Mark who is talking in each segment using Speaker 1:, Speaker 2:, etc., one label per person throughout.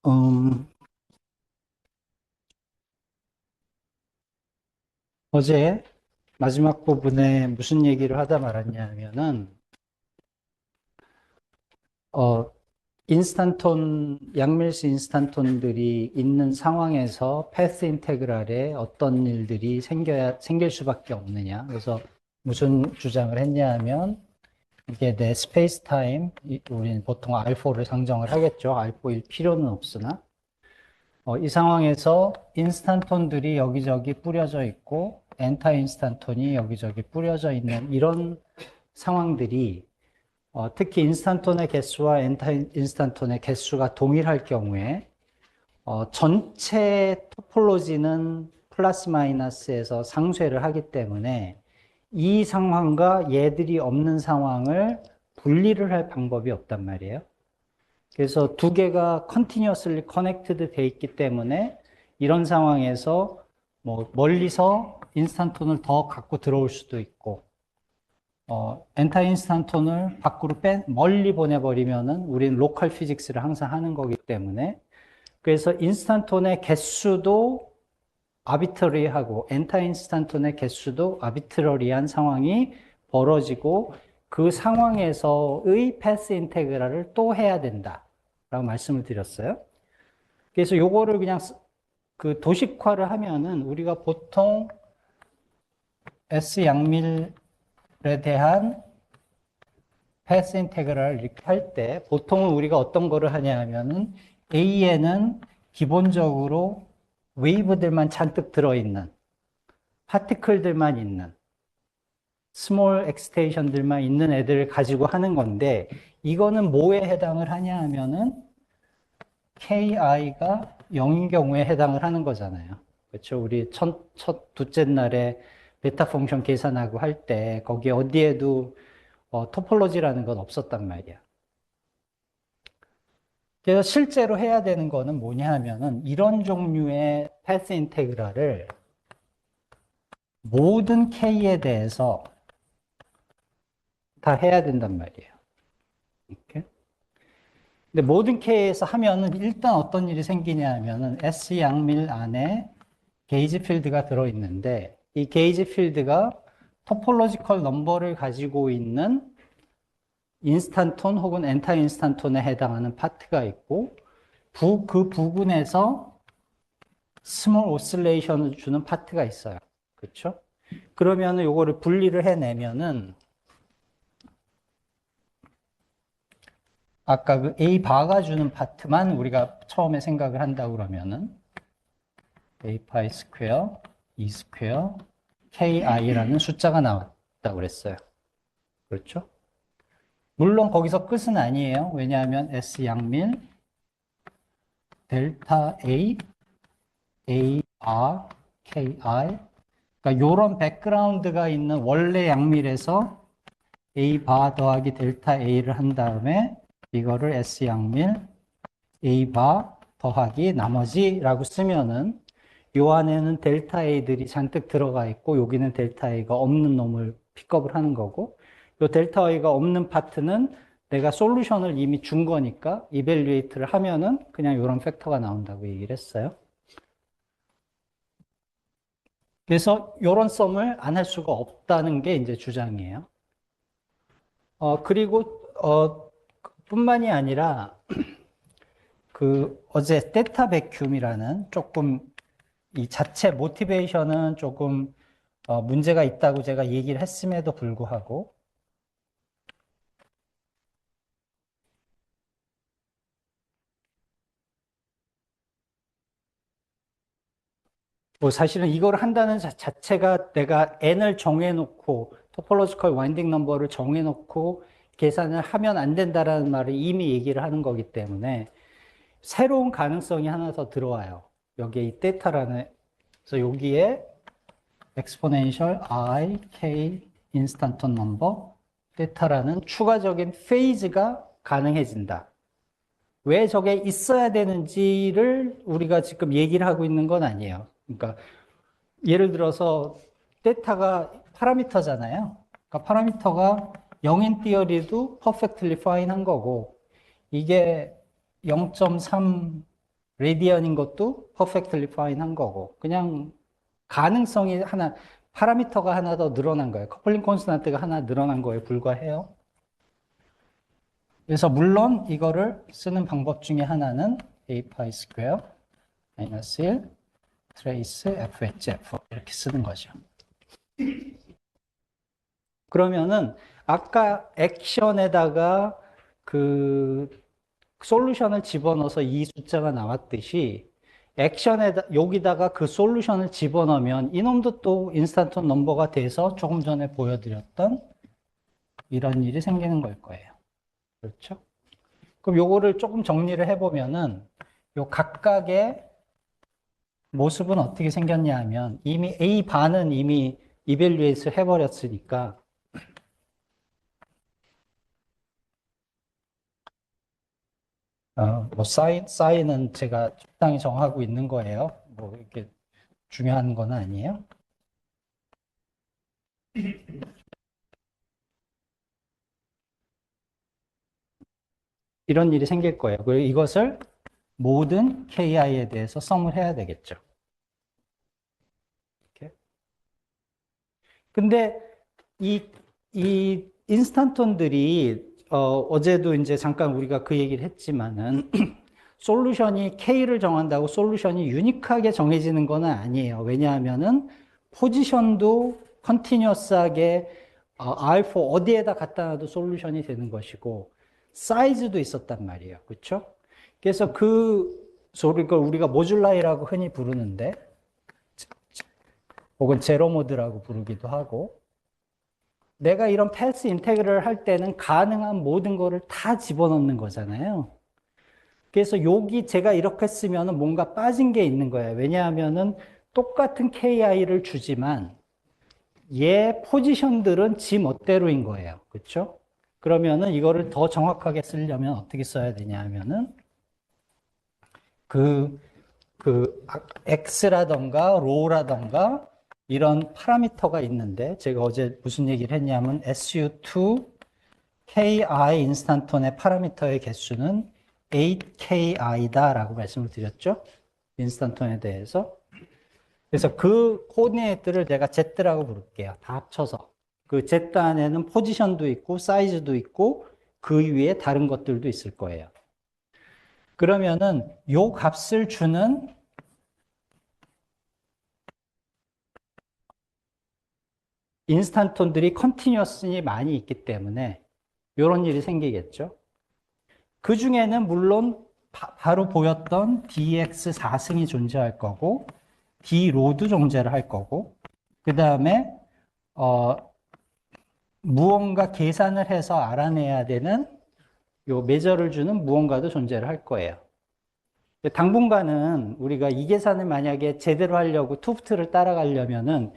Speaker 1: 음, 어제 마지막 부분에 무슨 얘기를 하다 말았냐면은, 어, 양밀스 인스탄톤들이 있는 상황에서 패스 인테그랄에 어떤 일들이 생길 수밖에 없느냐. 그래서 무슨 주장을 했냐 하면, 이게 내 스페이스 타임, 우리는 보통 R4를 상정을 하겠죠. R4일 필요는 없으나, 이 상황에서 인스탄톤들이 여기저기 뿌려져 있고 엔타 인스탄톤이 여기저기 뿌려져 있는 이런 상황들이 특히 인스탄톤의 개수와 엔타 인스탄톤의 개수가 동일할 경우에 전체 토폴로지는 플러스 마이너스에서 상쇄를 하기 때문에 이 상황과 얘들이 없는 상황을 분리를 할 방법이 없단 말이에요. 그래서 두 개가 continuously connected 돼 있기 때문에 이런 상황에서 뭐 멀리서 인스탄톤을 더 갖고 들어올 수도 있고, 엔타 인스탄톤을 밖으로 멀리 보내버리면은 우리는 로컬 피직스를 항상 하는 거기 때문에 그래서 인스탄톤의 개수도 아비터리하고 엔타 인스탄톤의 개수도 아비트러리한 상황이 벌어지고 그 상황에서의 패스 인테그랄을 또 해야 된다라고 말씀을 드렸어요. 그래서 요거를 그냥 그 도식화를 하면은 우리가 보통 S 양밀에 대한 패스 인테그랄을 이렇게 할 때 보통은 우리가 어떤 거를 하냐 하면은 A에는 기본적으로 웨이브들만 잔뜩 들어있는 파티클들만 있는 스몰 엑스테이션들만 있는 애들을 가지고 하는 건데 이거는 뭐에 해당을 하냐 하면은 KI가 0인 경우에 해당을 하는 거잖아요. 그렇죠? 우리 둘째 날에 베타 펑션 계산하고 할 때 거기 어디에도 토폴로지라는 건 없었단 말이야. 그래서 실제로 해야 되는 거는 뭐냐 하면은 이런 종류의 패스 인테그랄을 모든 K에 대해서 다 해야 된단 말이에요. 이렇게. 근데 모든 K에서 하면은 일단 어떤 일이 생기냐 하면은 S 양밀 안에 게이지 필드가 들어있는데 이 게이지 필드가 토폴로지컬 넘버를 가지고 있는 인스탄톤 혹은 엔타 인스탄톤에 해당하는 파트가 있고 그 부분에서 스몰 오실레이션을 주는 파트가 있어요. 그렇죠? 그러면은 요거를 분리를 해내면은 아까 그 A 바가 주는 파트만 우리가 처음에 생각을 한다 그러면은 A 파이 스퀘어, E 스퀘어, KI라는 숫자가 나왔다고 그랬어요. 그렇죠? 물론 거기서 끝은 아니에요. 왜냐하면 S 양밀, 델타 A, A R, KI. 그러니까 이런 백그라운드가 있는 원래 양밀에서 A 바 더하기 델타 A를 한 다음에 이거를 S 양밀, A 바 더하기 나머지라고 쓰면은 요 안에는 델타 A들이 잔뜩 들어가 있고 여기는 델타 A가 없는 놈을 픽업을 하는 거고 요 델타 A가 없는 파트는 내가 솔루션을 이미 준 거니까 이벨리에이트를 하면은 그냥 이런 팩터가 나온다고 얘기를 했어요. 그래서 이런 썸을 안 할 수가 없다는 게 이제 주장이에요. 그리고 뿐만이 아니라 그 어제 테타 베큐움이라는 조금 이 자체 모티베이션은 조금 문제가 있다고 제가 얘기를 했음에도 불구하고 뭐 사실은 이걸 한다는 자체가 내가 n을 정해놓고 토폴로지컬 와인딩 넘버를 정해놓고 계산을 하면 안 된다라는 말을 이미 얘기를 하는 거기 때문에 새로운 가능성이 하나 더 들어와요. 여기에 이 테타라는 그래서 여기에 exponential i k 인스탄톤 넘버 테타라는 추가적인 페이즈가 가능해진다. 왜 저게 있어야 되는지를 우리가 지금 얘기를 하고 있는 건 아니에요. 그러니까 예를 들어서 데이터가 파라미터잖아요. 그러니까 파라미터가 0인 띠어리도 perfectly fine 한 거고 이게 0.3 레디언인 것도 perfectly fine 한 거고. 그냥 가능성이 하나, 파라미터가 하나 더 늘어난 거예요. 커플링 콘스턴트가 하나 늘어난 거에 불과해요. 그래서 물론 이거를 쓰는 방법 중에 하나는 a 파이 스퀘어 마이너스 1 트레이스 fhf 이렇게 쓰는 거죠. 그러면은 아까 액션에다가 그 솔루션을 집어넣어서 이 숫자가 나왔듯이 액션에다 여기다가 그 솔루션을 집어넣으면 이놈도 또 인스턴트 넘버가 돼서 조금 전에 보여드렸던 이런 일이 생기는 걸 거예요. 그렇죠? 그럼 요거를 조금 정리를 해보면은 요 각각의 모습은 어떻게 생겼냐 하면 이미 A 반은 이미 이밸류에이트 해버렸으니까 뭐 사인은 제가 적당히 정하고 있는 거예요. 뭐 이렇게 중요한 건 아니에요. 이런 일이 생길 거예요. 그리고 이것을 모든 KI에 대해서 썸을 해야 되겠죠. 이렇게. 근데 이 인스탄톤들이 어제도 이제 잠깐 우리가 그 얘기를 했지만은 솔루션이 K를 정한다고 솔루션이 유니크하게 정해지는 건 아니에요. 왜냐하면은 포지션도 컨티뉴어스하게 R4 어디에다 갖다 놔도 솔루션이 되는 것이고 사이즈도 있었단 말이에요. 그렇죠? 그래서 그걸 우리가 모듈라이라고 흔히 부르는데 혹은 제로 모드라고 부르기도 하고 내가 이런 패스 인테그럴 할 때는 가능한 모든 거를 다 집어넣는 거잖아요. 그래서 여기 제가 이렇게 쓰면은 뭔가 빠진 게 있는 거예요. 왜냐하면은 똑같은 KI를 주지만 얘 포지션들은 지 멋대로인 거예요. 그렇죠? 그러면은 이거를 더 정확하게 쓰려면 어떻게 써야 되냐 하면은 그, X라던가 로라던가 이런 파라미터가 있는데 제가 어제 무슨 얘기를 했냐면 SU2 KI 인스탄톤의 파라미터의 개수는 8KI다라고 말씀을 드렸죠. 인스탄톤에 대해서. 그래서 그 코디네이트를 제가 Z라고 부를게요. 다 합쳐서. 그 Z 안에는 포지션도 있고 사이즈도 있고 그 위에 다른 것들도 있을 거예요. 그러면은 요 값을 주는 인스탄톤들이 컨티뉴어스니 많이 있기 때문에 이런 일이 생기겠죠. 그 중에는 물론 바로 보였던 dx 4승이 존재할 거고 d로도 존재를 할 거고 그 다음에 무언가 계산을 해서 알아내야 되는 요 매저를 주는 무언가도 존재를 할 거예요. 당분간은 우리가 이 계산을 만약에 제대로 하려고 투프트를 따라가려면은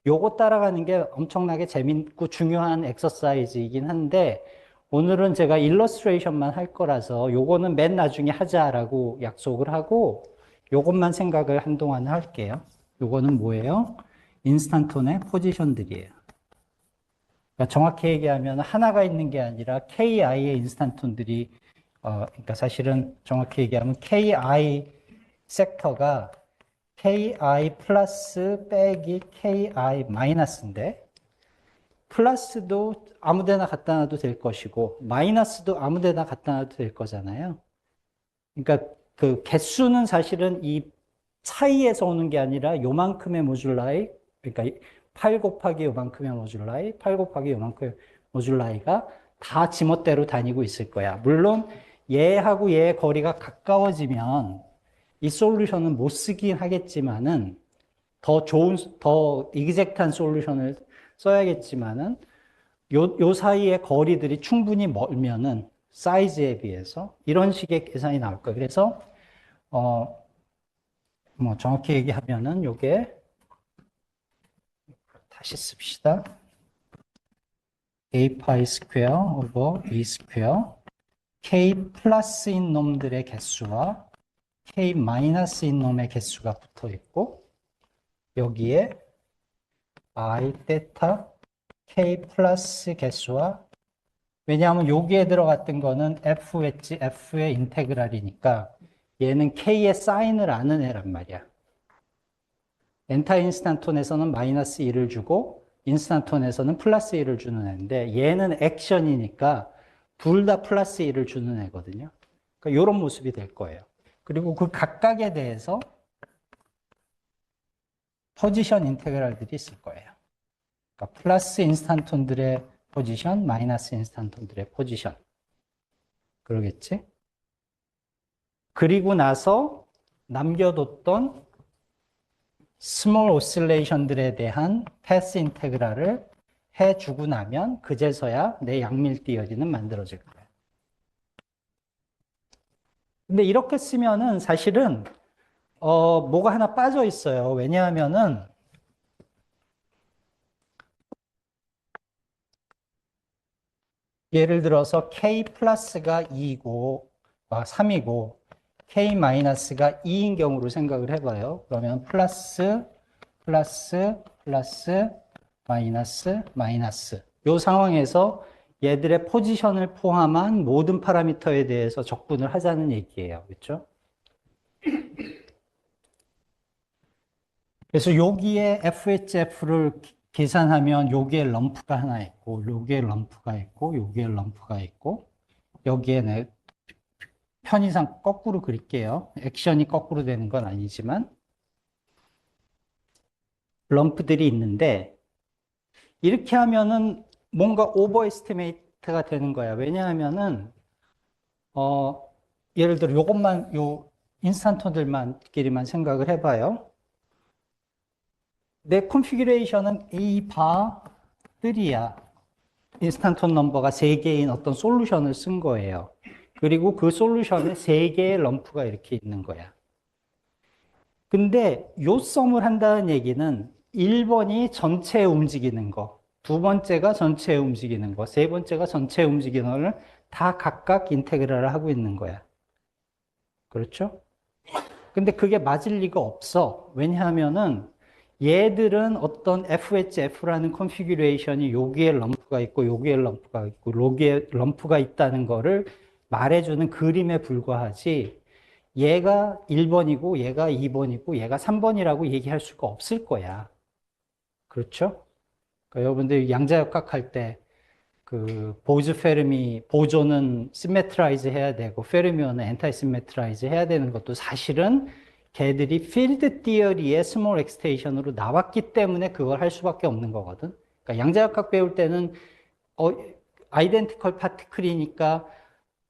Speaker 1: 요거 따라가는 게 엄청나게 재밌고 중요한 엑서사이즈이긴 한데 오늘은 제가 일러스트레이션만 할 거라서 요거는 맨 나중에 하자라고 약속을 하고 요것만 생각을 한동안 할게요. 요거는 뭐예요? 인스탄톤의 포지션들이에요. 그러니까 정확히 얘기하면 하나가 있는 게 아니라 KI의 인스탄톤들이 그러니까 사실은 정확히 얘기하면 KI 섹터가 KI 플러스 빼기 KI 마이너스인데 플러스도 아무 데나 갖다 놔도 될 것이고 마이너스도 아무 데나 갖다 놔도 될 거잖아요. 그러니까 그 개수는 사실은 이 차이에서 오는 게 아니라 요만큼의 모듈라이 그러니까 8 곱하기 요만큼의 모듈라이 8 곱하기 요만큼의 모듈라이가 다 지멋대로 다니고 있을 거야. 물론 얘하고 얘의 거리가 가까워지면 이 솔루션은 못 쓰긴 하겠지만은 더 좋은 더 이그젝트한 솔루션을 써야겠지만은 요 사이의 거리들이 충분히 멀면은 사이즈에 비해서 이런 식의 계산이 나올 거예요. 그래서 뭐 정확히 얘기하면은 요게 다시 씁시다. a 파이 스퀘어 오버 e 스퀘어 k 플러스인 놈들의 개수와 k 마이너스인 놈의 개수가 붙어 있고 여기에 i 테타 k 플러스 개수와 왜냐하면 여기에 들어갔던 거는 f 웨지 f의 인테그랄이니까 얘는 K의 사인을 아는 애란 말이야. 엔타 인스탄톤에서는 마이너스 1을 주고 인스탄톤에서는 플러스 1을 주는 애인데 얘는 액션이니까 둘 다 플러스 1을 주는 애거든요. 그러니까 이런 모습이 될 거예요. 그리고 그 각각에 대해서 포지션 인테그랄들이 있을 거예요. 그러니까 플러스 인스탄톤들의 포지션, 마이너스 인스탄톤들의 포지션. 그러겠지? 그리고 나서 남겨뒀던 스몰 오실레이션들에 대한 패스 인테그랄을 해주고 나면 그제서야 내 양밀 띠어리는 만들어질 거예요. 근데 이렇게 쓰면은 사실은 뭐가 하나 빠져 있어요. 왜냐하면은 예를 들어서 K 플러스가 2이고 3이고 K 마이너스가 2인 경우로 생각을 해봐요. 그러면 플러스 플러스 플러스 마이너스 마이너스 이 상황에서 얘들의 포지션을 포함한 모든 파라미터에 대해서 적분을 하자는 얘기예요. 그렇죠? 그래서 여기에 FHF를 계산하면 여기에 럼프가 하나 있고 여기에 럼프가 있고 여기에 럼프가 있고 여기에 편의상 거꾸로 그릴게요. 액션이 거꾸로 되는 건 아니지만 럼프들이 있는데 이렇게 하면은 뭔가 오버 에스티메이트가 되는 거야. 왜냐하면은 예를 들어 요것만 요 인스탄트들만끼리만 생각을 해봐요. 내 컨피규레이션은 A 바들이야. 인스탄트 넘버가 3개인 어떤 솔루션을 쓴 거예요. 그리고 그 솔루션에 3개의 럼프가 이렇게 있는 거야. 근데 요 썸을 한다는 얘기는 1번이 전체 움직이는 거, 두 번째가 전체 움직이는 거, 세 번째가 전체 움직이는 거를 다 각각 인테그랄을 하고 있는 거야. 그렇죠? 근데 그게 맞을 리가 없어. 왜냐하면은 얘들은 어떤 FHF라는 컨피규레이션이 여기에 럼프가 있고 여기에 럼프가 있고 여기에 럼프가 있다는 거를 말해주는 그림에 불과하지 얘가 1번이고 얘가 2번이고 얘가 3번이라고 얘기할 수가 없을 거야. 그렇죠? 그러니까 여러분들 양자역학 할 때 그 보즈 페르미 보조는 시메트라이즈 해야 되고 페르미오는 엔타이 시메트라이즈 해야 되는 것도 사실은 걔들이 필드 티어리의 스몰 엑스테이션으로 나왔기 때문에 그걸 할 수밖에 없는 거거든. 그러니까 양자역학 배울 때는 아이덴티컬 파티클이니까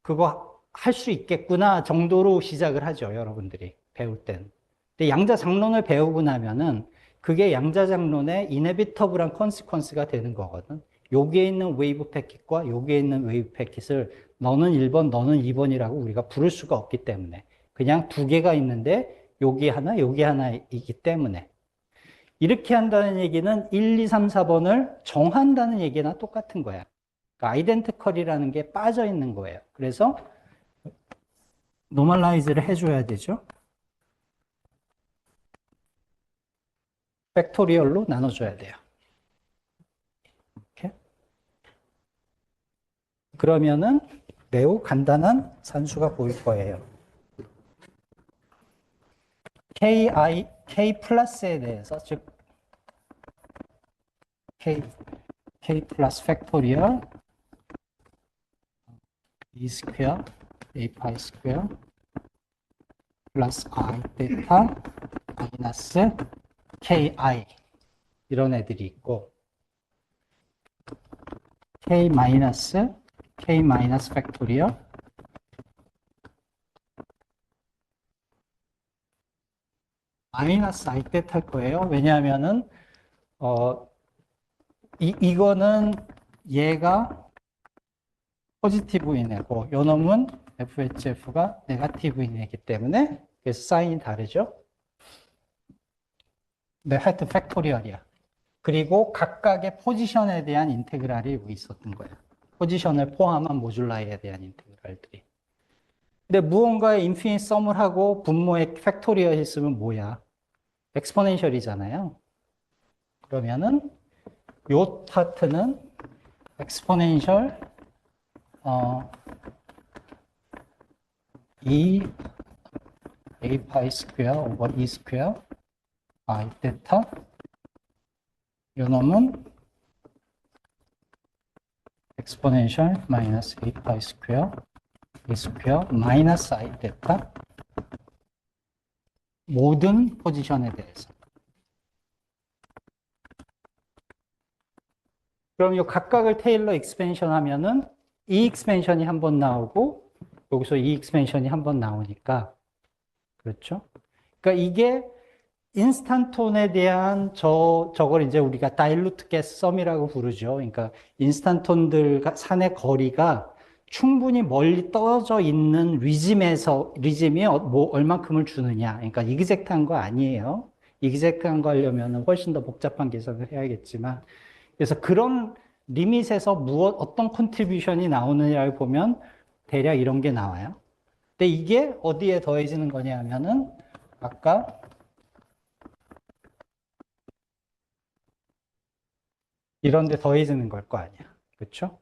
Speaker 1: 그거 할 수 있겠구나 정도로 시작을 하죠, 여러분들이 배울 때는. 근데 양자장론을 배우고 나면은 그게 양자장론의 이네비터블한 컨시퀀스가 되는 거거든. 여기에 있는 웨이브 패킷과 여기에 있는 웨이브 패킷을 너는 1번, 너는 2번이라고 우리가 부를 수가 없기 때문에 그냥 두 개가 있는데 여기 하나, 여기 하나이기 때문에 이렇게 한다는 얘기는 1, 2, 3, 4번을 정한다는 얘기나 똑같은 거야. 그러니까 아이덴티컬이라는 게 빠져 있는 거예요. 그래서 노멀라이즈를 해줘야 되죠. 팩토리얼로 나눠줘야 돼요. 이렇게. 그러면은 매우 간단한 산수가 보일 거예요. K 플러스에 대해서, 즉, K 플러스 팩토리얼, E 스퀘어, A 파이 스퀘어, 플러스 I 데타, 마이너스 KI. 이런 애들이 있고, K 마이너스 팩토리얼, 마이너스 I 데타일 거예요. 왜냐하면은, 이거는 얘가 포지티브인 애고 요 놈은 FHF가 네거티브인 애기 때문에 그래서 사인이 다르죠. 네, 하여튼 팩토리얼이야. 그리고 각각의 포지션에 대한 인테그랄이 있었던 거야. 포지션을 포함한 모듈라이에 대한 인테그랄들이. 근데 무언가의 인피니트 썸을 하고 분모에 팩토리얼이 있으면 뭐야? 엑스포넨셜이잖아요. 그러면은 요 파트는엑스포넨셜 E a 파이 스퀘어 오버 e 스퀘어 i 데타 요 놈은 exponential 마이너스 a 파이 스퀘어 a 스퀘어 마이너스 i 데타 모든 포지션에 대해서. 그럼 이 각각을 테일러 익스펜션 하면은 이 익스펜션이 한 번 나오고 여기서 이 익스펜션이 한 번 나오니까 그렇죠? 그러니까 이게 인스탄톤에 대한 저걸 이제 우리가 다일루트 가스 썸이라고 부르죠. 그러니까 인스탄톤들 산의 거리가 충분히 멀리 떨어져 있는 리즘이 뭐 얼만큼을 주느냐. 그러니까 이그젝트한 거 아니에요. 이그젝트한 거 하려면 훨씬 더 복잡한 계산을 해야겠지만 그래서 그런 리밋에서 어떤 컨트리뷰션이 나오느냐를 보면 대략 이런 게 나와요. 근데 이게 어디에 더해지는 거냐 하면은 아까 이런 데 더해지는 걸 거 아니야. 그렇죠?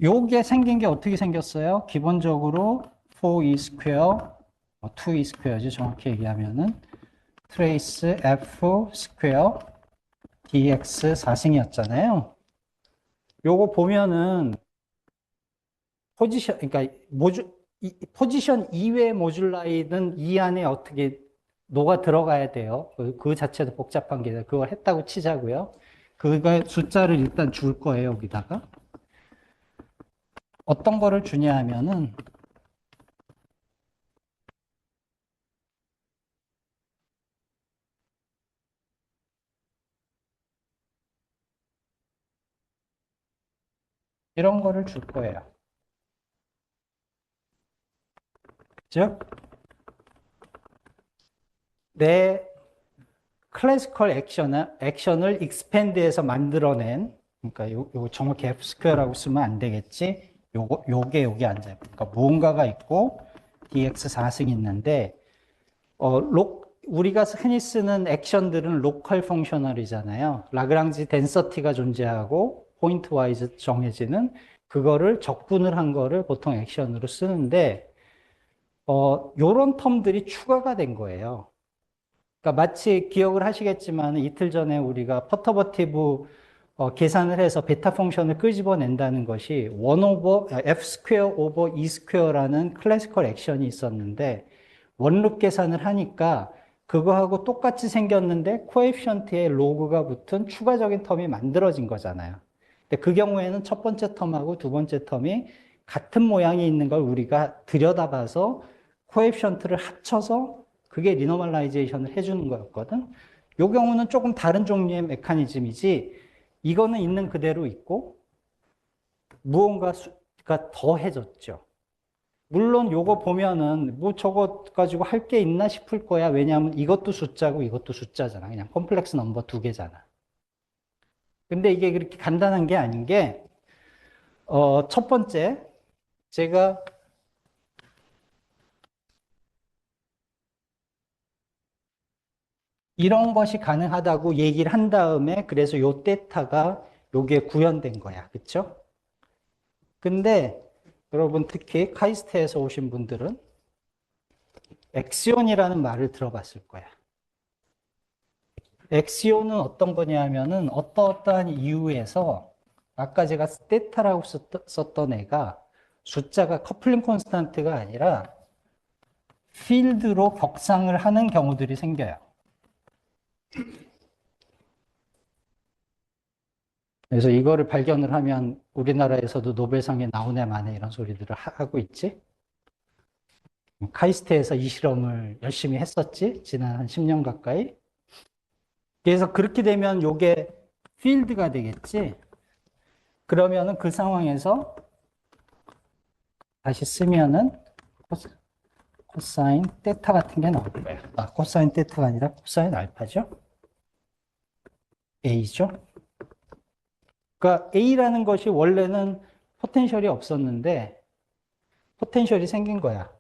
Speaker 1: 요게 생긴 게 어떻게 생겼어요? 기본적으로 4e 스퀘어, 2e 스퀘어지 정확히 얘기하면은 트레이스 f 스퀘어 dx 4승이었잖아요. 요거 보면은 포지션, 그러니까 포지션 이외의 모듈라이는 이 안에 어떻게 녹아 들어가야 돼요. 그 자체도 복잡한 게 그걸 했다고 치자고요. 그거 숫자를 일단 줄 거예요, 여기다가. 어떤 거를 주냐 하면은 이런 거를 줄 거예요. 즉, 내 클래시컬 액션을 익스펜드해서 만들어낸, 그러니까 요거 정확히 F 스퀘어라고 쓰면 안 되겠지. 요게 앉아요. 그러니까 무언가가 있고, dx 4승이 있는데, 우리가 흔히 쓰는 액션들은 로컬 펑셔널이잖아요. 라그랑지 덴서티가 존재하고, 포인트 와이즈 정해지는, 그거를 적분을 한 거를 보통 액션으로 쓰는데, 요런 텀들이 추가가 된 거예요. 그러니까 마치 기억을 하시겠지만 이틀 전에 우리가 퍼터버티브 계산을 해서 베타 펑션을 끄집어낸다는 것이 1 오버 f 스퀘어 오버 e 스퀘어라는 클래시컬 액션이 있었는데 원룸 계산을 하니까 그거하고 똑같이 생겼는데 코에피션트에 로그가 붙은 추가적인 텀이 만들어진 거잖아요. 근데 그 경우에는 첫 번째 텀하고 두 번째 텀이 같은 모양이 있는 걸 우리가 들여다봐서 코에피션트를 합쳐서 그게 리노멀라이제이션을 해주는 거였거든. 요 경우는 조금 다른 종류의 메커니즘이지 이거는 있는 그대로 있고 무언가가 더해졌죠. 물론 요거 보면은 뭐 저거 가지고 할 게 있나 싶을 거야. 왜냐하면 이것도 숫자고 이것도 숫자잖아. 그냥 컴플렉스 넘버 두 개잖아. 근데 이게 그렇게 간단한 게 아닌 게, 첫 번째, 제가 이런 것이 가능하다고 얘기를 한 다음에 그래서 요 데이터가 요게 구현된 거야. 그쵸? 근데 여러분 특히 카이스트에서 오신 분들은 엑시온이라는 말을 들어봤을 거야. 엑시온은 어떤 거냐 하면은 어떠한 이유에서 아까 제가 데이터라고 썼던 애가 숫자가 커플링 콘스탄트가 아니라 필드로 격상을 하는 경우들이 생겨요. 그래서 이거를 발견을 하면 우리나라에서도 노벨상에 나오네 마네 이런 소리들을 하고 있지. 카이스트에서 이 실험을 열심히 했었지. 지난 한 10년 가까이. 그래서 그렇게 되면 요게 필드가 되겠지. 그러면은 그 상황에서 다시 쓰면은 코사인 테타 같은 게 나올 거예요. 코사인 테타가 아니라 코사인 알파죠. A죠. 그러니까 A라는 것이 원래는 포텐셜이 없었는데 포텐셜이 생긴 거야.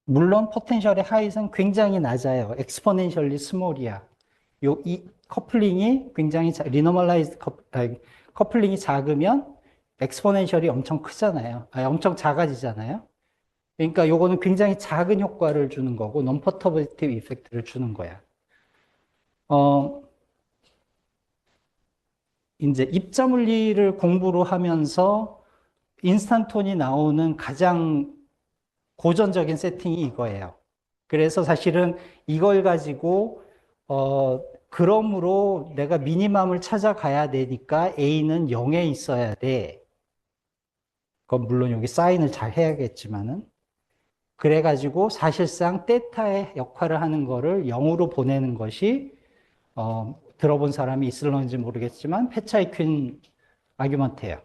Speaker 1: 물론 포텐셜의 하이는 굉장히 낮아요. 엑스포넨셜리 스몰이야. 이 커플링이 굉장히 리노멀라이즈 커플링이 작으면 엑스포넨셜이 엄청 크잖아요. 아니, 엄청 작아지잖아요. 그러니까 요거는 굉장히 작은 효과를 주는 거고, non-perturbative 이펙트를 주는 거야. 어, 이제 입자 물리를 공부를 하면서 인스탄톤이 나오는 가장 고전적인 세팅이 이거예요. 그래서 사실은 이걸 가지고, 그러므로 내가 미니멈을 찾아가야 되니까 A는 0에 있어야 돼. 그건 물론 여기 사인을 잘 해야겠지만은. 그래가지고 사실상 테타의 역할을 하는 거를 0으로 보내는 것이, 들어본 사람이 있을런지 모르겠지만, 페차이퀸 아규먼트예요.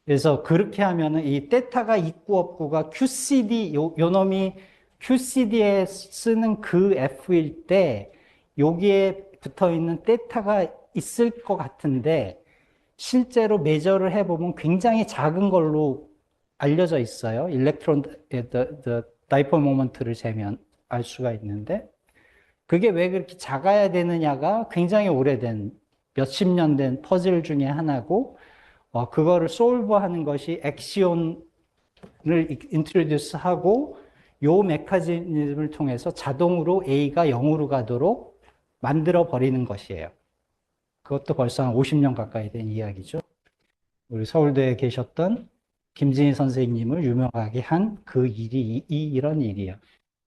Speaker 1: 그래서 그렇게 하면은 이 테타가 있고 없고가 QCD, 요 놈이 QCD에 쓰는 그 F일 때 여기에 붙어 있는 테타가 있을 것 같은데 실제로 매저를 해보면 굉장히 작은 걸로 알려져 있어요. 일렉트론의 다이폴 모먼트를 재면 알 수가 있는데 그게 왜 그렇게 작아야 되느냐가 굉장히 오래된 몇십 년 된 퍼즐 중에 하나고 그거를 솔브하는 것이 엑시온을 인트로듀스 하고 요 메커니즘을 통해서 자동으로 A가 0으로 가도록 만들어 버리는 것이에요. 그것도 벌써 한 50년 가까이 된 이야기죠. 우리 서울대에 계셨던 김진희 선생님을 유명하게 한 그 일이 이런 일이에요.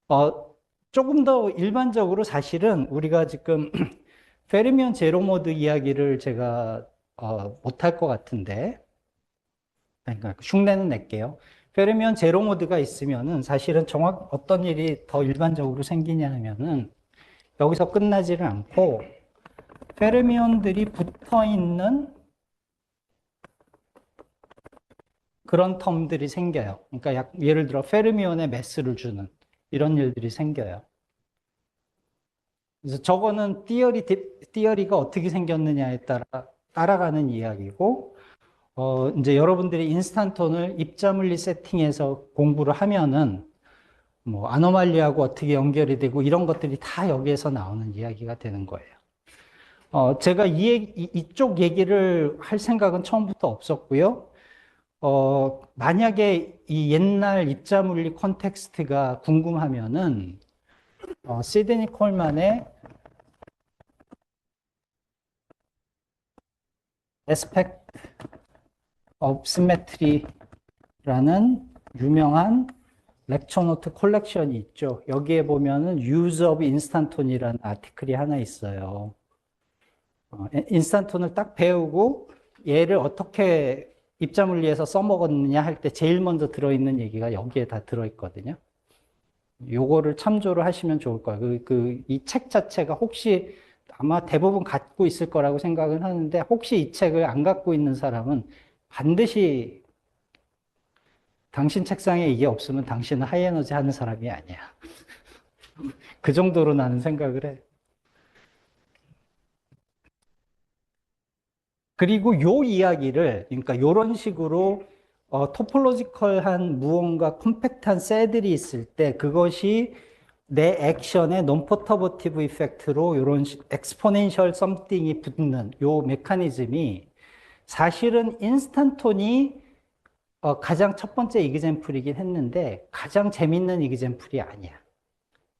Speaker 1: 어, 조금 더 일반적으로 사실은 우리가 지금 페르미온 제로 모드 이야기를 제가 못할 것 같은데 그러니까 흉내는 낼게요. 페르미온 제로 모드가 있으면은 사실은 정확 어떤 일이 더 일반적으로 생기냐 하면은 여기서 끝나지를 않고 페르미온들이 붙어 있는 그런 텀들이 생겨요. 그러니까 예를 들어 페르미온에 매스를 주는 이런 일들이 생겨요. 그래서 저거는 띠어리가 어떻게 생겼느냐에 따라 따라가는 이야기고 이제 여러분들이 인스탄톤을 입자물리 세팅에서 공부를 하면은 뭐 아노말리하고 어떻게 연결이 되고 이런 것들이 다 여기에서 나오는 이야기가 되는 거예요. 제가 이쪽 얘기를 할 생각은 처음부터 없었고요. 만약에 이 옛날 입자물리 컨텍스트가 궁금하면은 시드니 콜만의 Aspect of Symmetry라는 유명한 렉처 노트 콜렉션이 있죠. 여기에 보면은 Use of Instanton이라는 아티클이 하나 있어요. 인스탄톤을 딱 배우고 얘를 어떻게 입자물리에서 써먹었느냐 할 때 제일 먼저 들어있는 얘기가 여기에 다 들어있거든요. 요거를 참조를 하시면 좋을 거예요. 이 책 자체가 혹시 아마 대부분 갖고 있을 거라고 생각은 하는데 혹시 이 책을 안 갖고 있는 사람은 반드시 당신 책상에 이게 없으면 당신은 하이에너지 하는 사람이 아니야. 그 정도로 나는 생각을 해. 그리고 요 이야기를, 그러니까 요런 식으로 토폴로지컬한 무언가 컴팩트한 셀들이 있을 때 그것이 내 액션의 논퍼터버티브 이펙트로 요런 엑스포넨셜 썸띵이 붙는 요 메커니즘이 사실은 인스탄톤이 가장 첫 번째 이그젬플이긴 했는데 가장 재밌는 이그젬플이 아니야.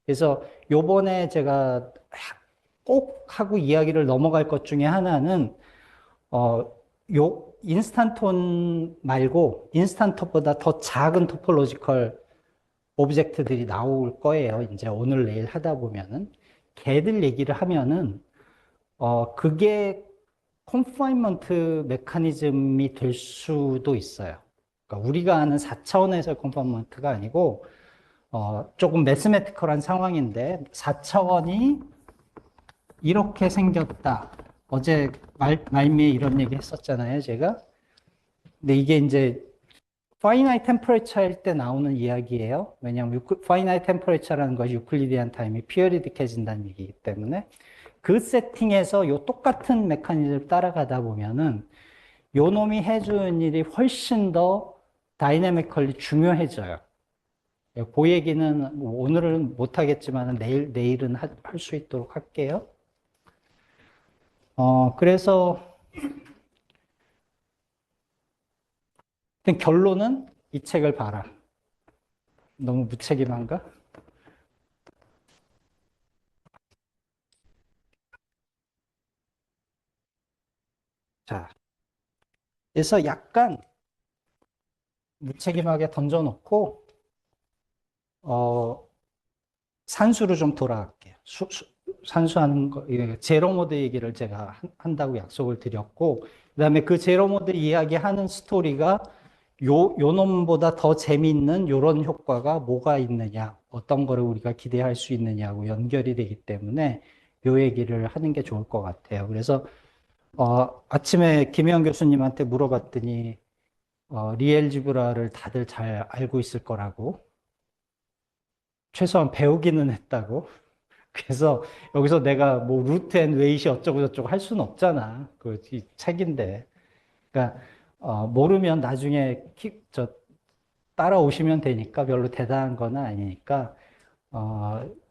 Speaker 1: 그래서 요번에 제가 꼭 하고 이야기를 넘어갈 것 중에 하나는 인스탄톤 말고 인스탄트보다 더 작은 토폴로지컬 오브젝트들이 나올 거예요. 이제 오늘 내일 하다 보면은 걔들 얘기를 하면은 그게 컨파인먼트 메커니즘이 될 수도 있어요. 그러니까 우리가 아는 4차원에서의 컨파인먼트가 아니고 조금 매스메티컬한 상황인데 4차원이 이렇게 생겼다. 어제 말미에 이런 얘기 했었잖아요, 제가. 근데 이게 이제 파이나이트 템퍼레처일 때 나오는 이야기예요. 왜냐하면 파이나이트 템퍼레처라는 것이 유클리디안 타임이 피어리딕해진다는 얘기이기 때문에 그 세팅에서 요 똑같은 메커니즘을 따라가다 보면은 요 놈이 해주는 일이 훨씬 더 다이내미컬리 중요해져요. 그 얘기는 오늘은 못하겠지만 내일은 할 수 있도록 할게요. 그래서 결론은 이 책을 봐라. 너무 무책임한가? 자, 그래서 약간 무책임하게 던져놓고, 어, 산수로 좀 돌아갈게요. 산수하는 거, 제로 모드 얘기를 제가 한다고 약속을 드렸고, 그다음에 그 제로 모드 이야기하는 스토리가 요 놈보다 더 재미있는 요런 효과가 뭐가 있느냐, 어떤 거를 우리가 기대할 수 있느냐고 연결이 되기 때문에 요 얘기를 하는 게 좋을 것 같아요. 그래서 아침에 김혜영 교수님한테 물어봤더니 리엘지브라를 다들 잘 알고 있을 거라고, 최소한 배우기는 했다고. 그래서 여기서 내가 뭐 루트 앤 웨이시 어쩌고 저쩌고 할 수는 없잖아. 그 이 책인데. 그러니까 모르면 나중에 따라오시면 되니까 별로 대단한 건 아니니까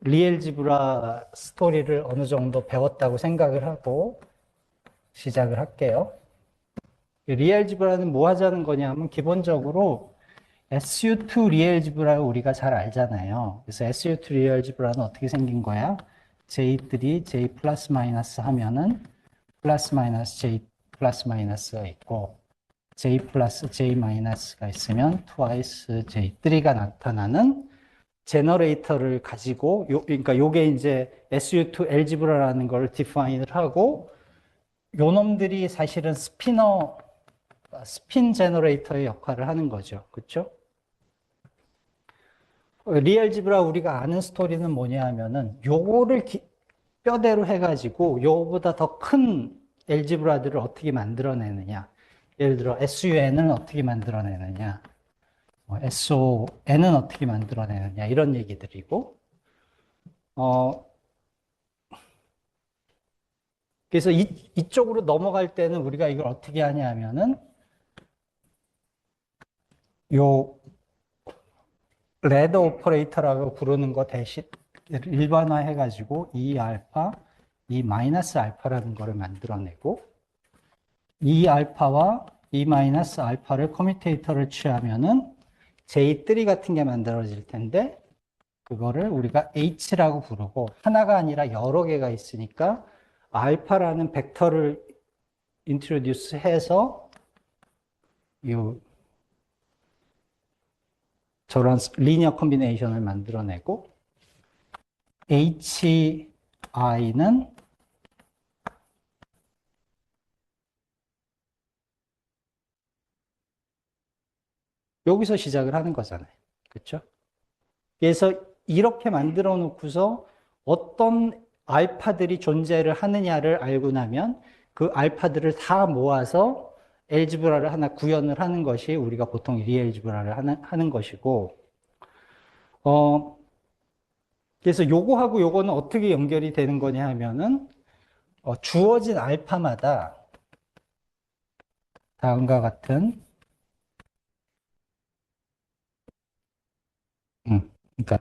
Speaker 1: 리엘지브라 스토리를 어느 정도 배웠다고 생각을 하고 시작을 할게요. 리엘지브라는 뭐 하자는 거냐면 기본적으로 SU2 리엘지브라를 우리가 잘 알잖아요. 그래서 SU2 리엘지브라는 어떻게 생긴 거야? J들이 J 플러스 마이너스 하면은 플러스 마이너스 J 플러스 마이너스가 있고 J 플러스 J 마이너스가 있으면 twice J3가 나타나는 제너레이터를 가지고 그러니까 요게 이제 SU2 엘지브라라는 걸 디파인을 하고 요 놈들이 사실은 스핀 제너레이터의 역할을 하는 거죠. 그렇죠? 리얼지브라 우리가 아는 스토리는 뭐냐 하면은 요거를 뼈대로 해가지고 요거보다 더 큰 엘지브라들을 어떻게 만들어내느냐. 예를 들어 SUN을 어떻게 만들어내느냐. SON은 어떻게 만들어내느냐. 이런 얘기들이고. 어, 그래서 이쪽으로 넘어갈 때는 우리가 이걸 어떻게 하냐 하면은 요 레드 오퍼레이터라고 부르는 거 대신 일반화 해가지고 E 알파, E 마이너스 알파라는 거를 만들어내고 E 알파와 E 마이너스 알파를 커뮤테이터를 취하면은 J3 같은 게 만들어질 텐데 그거를 우리가 H라고 부르고 하나가 아니라 여러 개가 있으니까 알파라는 벡터를 인트로듀스 해서 요 저런 리니어 컨비네이션을 만들어내고 HI는 여기서 시작을 하는 거잖아요. 그렇죠? 그래서 이렇게 만들어 놓고서 어떤 알파들이 존재를 하느냐를 알고 나면 그 알파들을 다 모아서 엘지브라를 하나 구현을 하는 것이 우리가 보통 리엘지브라를 하는 것이고, 어, 그래서 요거하고 요거는 어떻게 연결이 되는 거냐 하면은, 주어진 알파마다 다음과 같은, 그러니까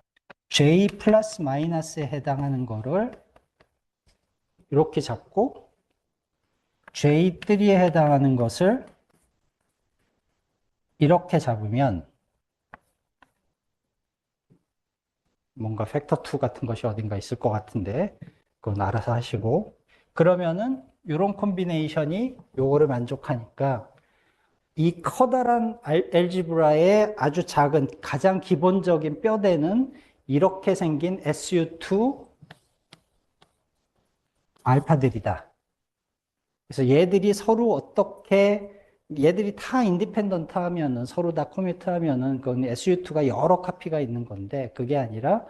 Speaker 1: J 플러스 마이너스에 해당하는 거를 이렇게 잡고 J3에 해당하는 것을 이렇게 잡으면 뭔가 팩터 2 같은 것이 어딘가 있을 것 같은데 그건 알아서 하시고 그러면은 이런 콤비네이션이 요거를 만족하니까 이 커다란 엘지브라의 아주 작은 가장 기본적인 뼈대는 이렇게 생긴 SU2 알파들이다. 그래서 얘들이 서로 어떻게 얘들이 다 인디펜던트 하면은 서로 다 커뮤트 하면은 그건 SU2가 여러 카피가 있는 건데 그게 아니라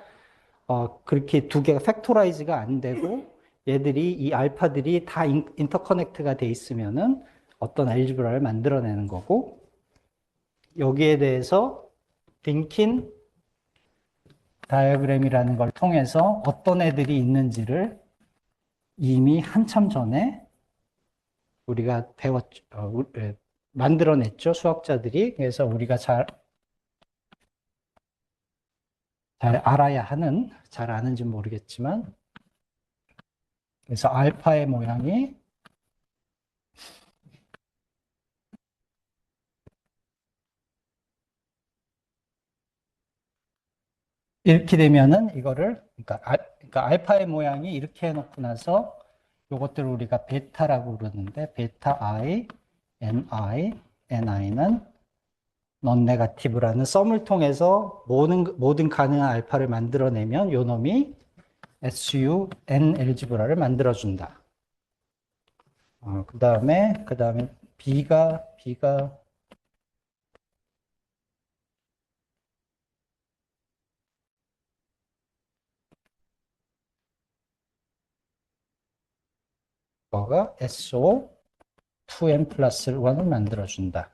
Speaker 1: 그렇게 두 개가 팩토라이즈가 안 되고 얘들이 이 알파들이 다 인터커넥트가 돼 있으면은 어떤 알지브라를 만들어내는 거고 여기에 대해서 딩킨 다이어그램이라는 걸 통해서 어떤 애들이 있는지를 이미 한참 전에 우리가 만들어냈죠, 수학자들이. 그래서 우리가 잘 알아야 하는, 잘 아는지 모르겠지만, 그래서 알파의 모양이 이렇게 되면은 이거를, 그러니까 알파의 모양이 이렇게 해놓고 나서 요것들을 우리가 베타라고 그러는데, 베타 i, ni는 넌 네가티브라는 썸을 통해서 모든 가능한 알파를 만들어내면 요 놈이 SUN 엘지브라를 만들어준다. 그 다음에 B가 SO2n 플러스 1을 만들어준다.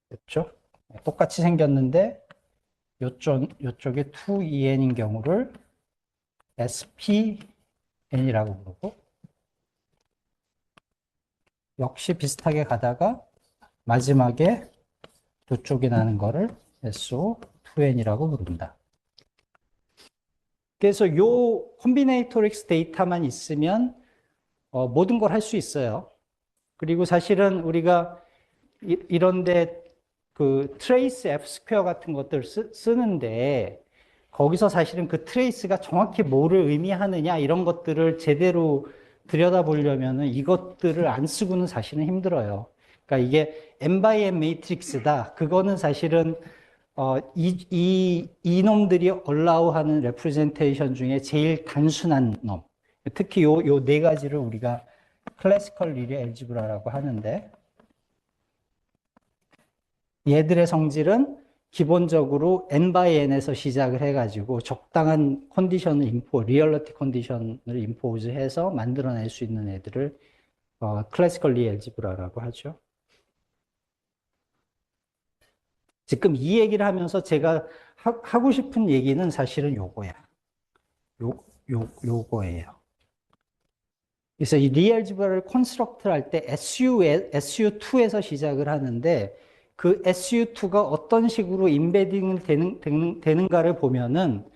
Speaker 1: 됐죠? 똑같이 생겼는데 요쪽에 2en인 경우를 SPn이라고 부르고 역시 비슷하게 가다가 마지막에 요쪽에 나는 거를 SO2n이라고 부른다. 그래서 요 콤비네이토릭스 데이터만 있으면 모든 걸 할 수 있어요. 그리고 사실은 우리가 이런데 그 트레이스 F 스퀘어 같은 것들 쓰는데 거기서 사실은 그 트레이스가 정확히 뭐를 의미하느냐 이런 것들을 제대로 들여다보려면은 이것들을 안 쓰고는 사실은 힘들어요. 그러니까 이게 n by n 매트릭스다. 그거는 사실은 이놈들이 allow 하는 representation 중에 제일 단순한 놈. 특히 요 네 가지를 우리가 클래시컬 리니어 엘지브라라고 하는데 얘들의 성질은 기본적으로 n by n에서 시작을 해가지고 적당한 컨디션을 리얼리티 컨디션을 임포즈해서 만들어낼 수 있는 애들을 클래시컬 리니어 엘지브라라고 하죠. 지금 이 얘기를 하면서 제가 하고 싶은 얘기는 사실은 요거야. 요거예요. 그래서 이 리얼지브라를 컨스트럭트를 할 때 SU2에서 시작을 하는데 그 SU2가 어떤 식으로 인베딩 되는가를 보면은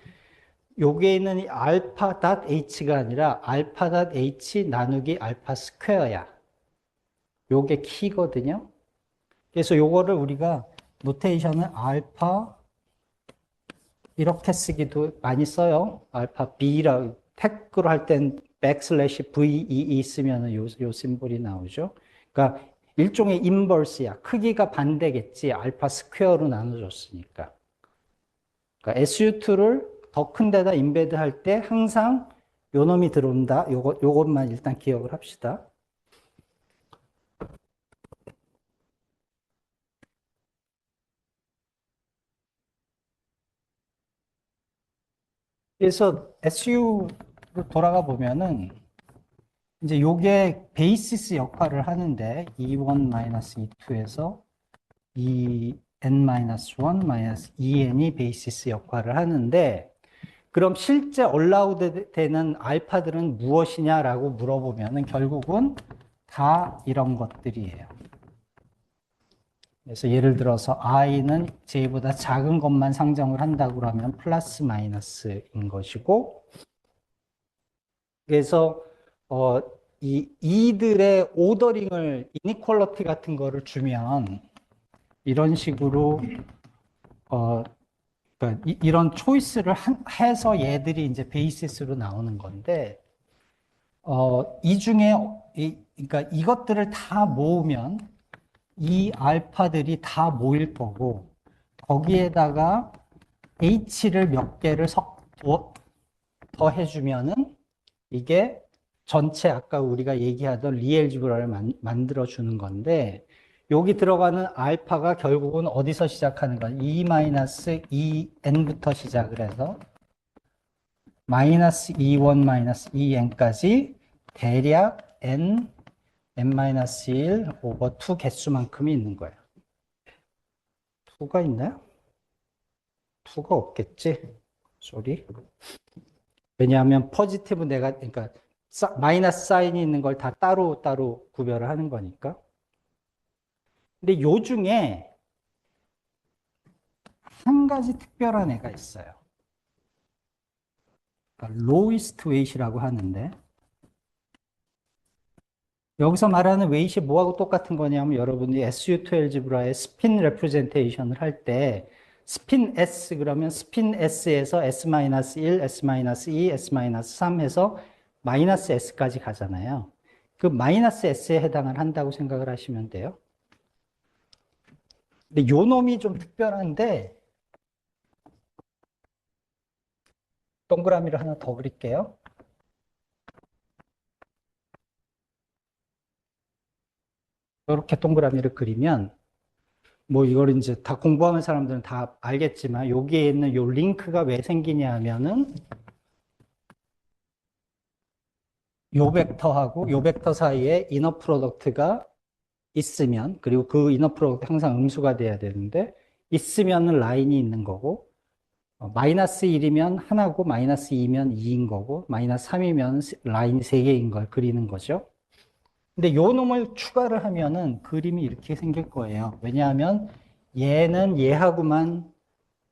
Speaker 1: 요게 있는 이 알파.h가 아니라 알파.h 나누기 알파 스퀘어야. 요게 키거든요. 그래서 요거를 우리가 노테이션을 알파 이렇게 쓰기도 많이 써요. 알파 B라 태그로 할 땐 백슬래시 VEE 쓰면은 요 심볼이 나오죠. 그러니까 일종의 인버스야. 크기가 반대겠지. 알파 스퀘어로 나눠줬으니까. 그러니까 SU2를 더 큰 데다 인베드 할 때 항상 요 놈이 들어온다. 요것만 일단 기억을 합시다. 그래서 SU로 돌아가 보면은 이제 요게 베이시스 역할을 하는데 E1-E2에서 En-1-2n이 베이시스 역할을 하는데 그럼 실제 얼라우드 되는 알파들은 무엇이냐라고 물어보면은 결국은 다 이런 것들이에요. 그래서 예를 들어서 i는 j보다 작은 것만 상정을 한다고 하면 플러스 마이너스인 것이고 그래서 이들의 오더링을 이니퀄러티 같은 거를 주면 이런 식으로 그러니까 이런 초이스를 해서 얘들이 이제 베이시스로 나오는 건데 이 중에 그러니까 이것들을 다 모으면 이 알파들이 다 모일 거고 거기에다가 h를 몇 개를 더 해주면은 이게 전체 아까 우리가 얘기하던 리엘지브라를 만들어 주는 건데 여기 들어가는 알파가 결국은 어디서 시작하는 거야? E-2n부터 시작을 해서 마이너스 E1 마이너스 EN까지 대략 n-1 오버 2 개수만큼이 있는 거예요. 2가 있나요? 2가 없겠지? 쏘리. 왜냐하면 포지티브 그러니까 마이너스 사인이 있는 걸 다 따로 구별을 하는 거니까. 근데 요 중에 한 가지 특별한 애가 있어요. 그러니까 lowest weight이라고 하는데 여기서 말하는 웨이트이 뭐하고 똑같은 거냐면 여러분이 SU2 엘지브라의 스핀 레프레젠테이션을 할 때 스핀 S 그러면 스핀 S에서 S-1, S-2, S-3 해서 마이너스 S까지 가잖아요. 그 마이너스 S에 해당을 한다고 생각을 하시면 돼요. 근데 요 놈이 좀 특별한데 동그라미를 하나 더 그릴게요. 이렇게 동그라미를 그리면 뭐 이걸 이제 다 공부하는 사람들은 다 알겠지만 여기에 있는 요 링크가 왜 생기냐 하면은 요 벡터하고 요 벡터 사이에 이너 프로덕트가 있으면, 그리고 그 이너 프로덕트 항상 음수가 돼야 되는데 있으면은 라인이 있는 거고, 마이너스 1이면 하나고 마이너스 2면 2인 거고 마이너스 3이면 라인이 3개인 걸 그리는 거죠. 근데 요 놈을 추가를 하면은 그림이 이렇게 생길 거예요. 왜냐하면 얘는 얘하고만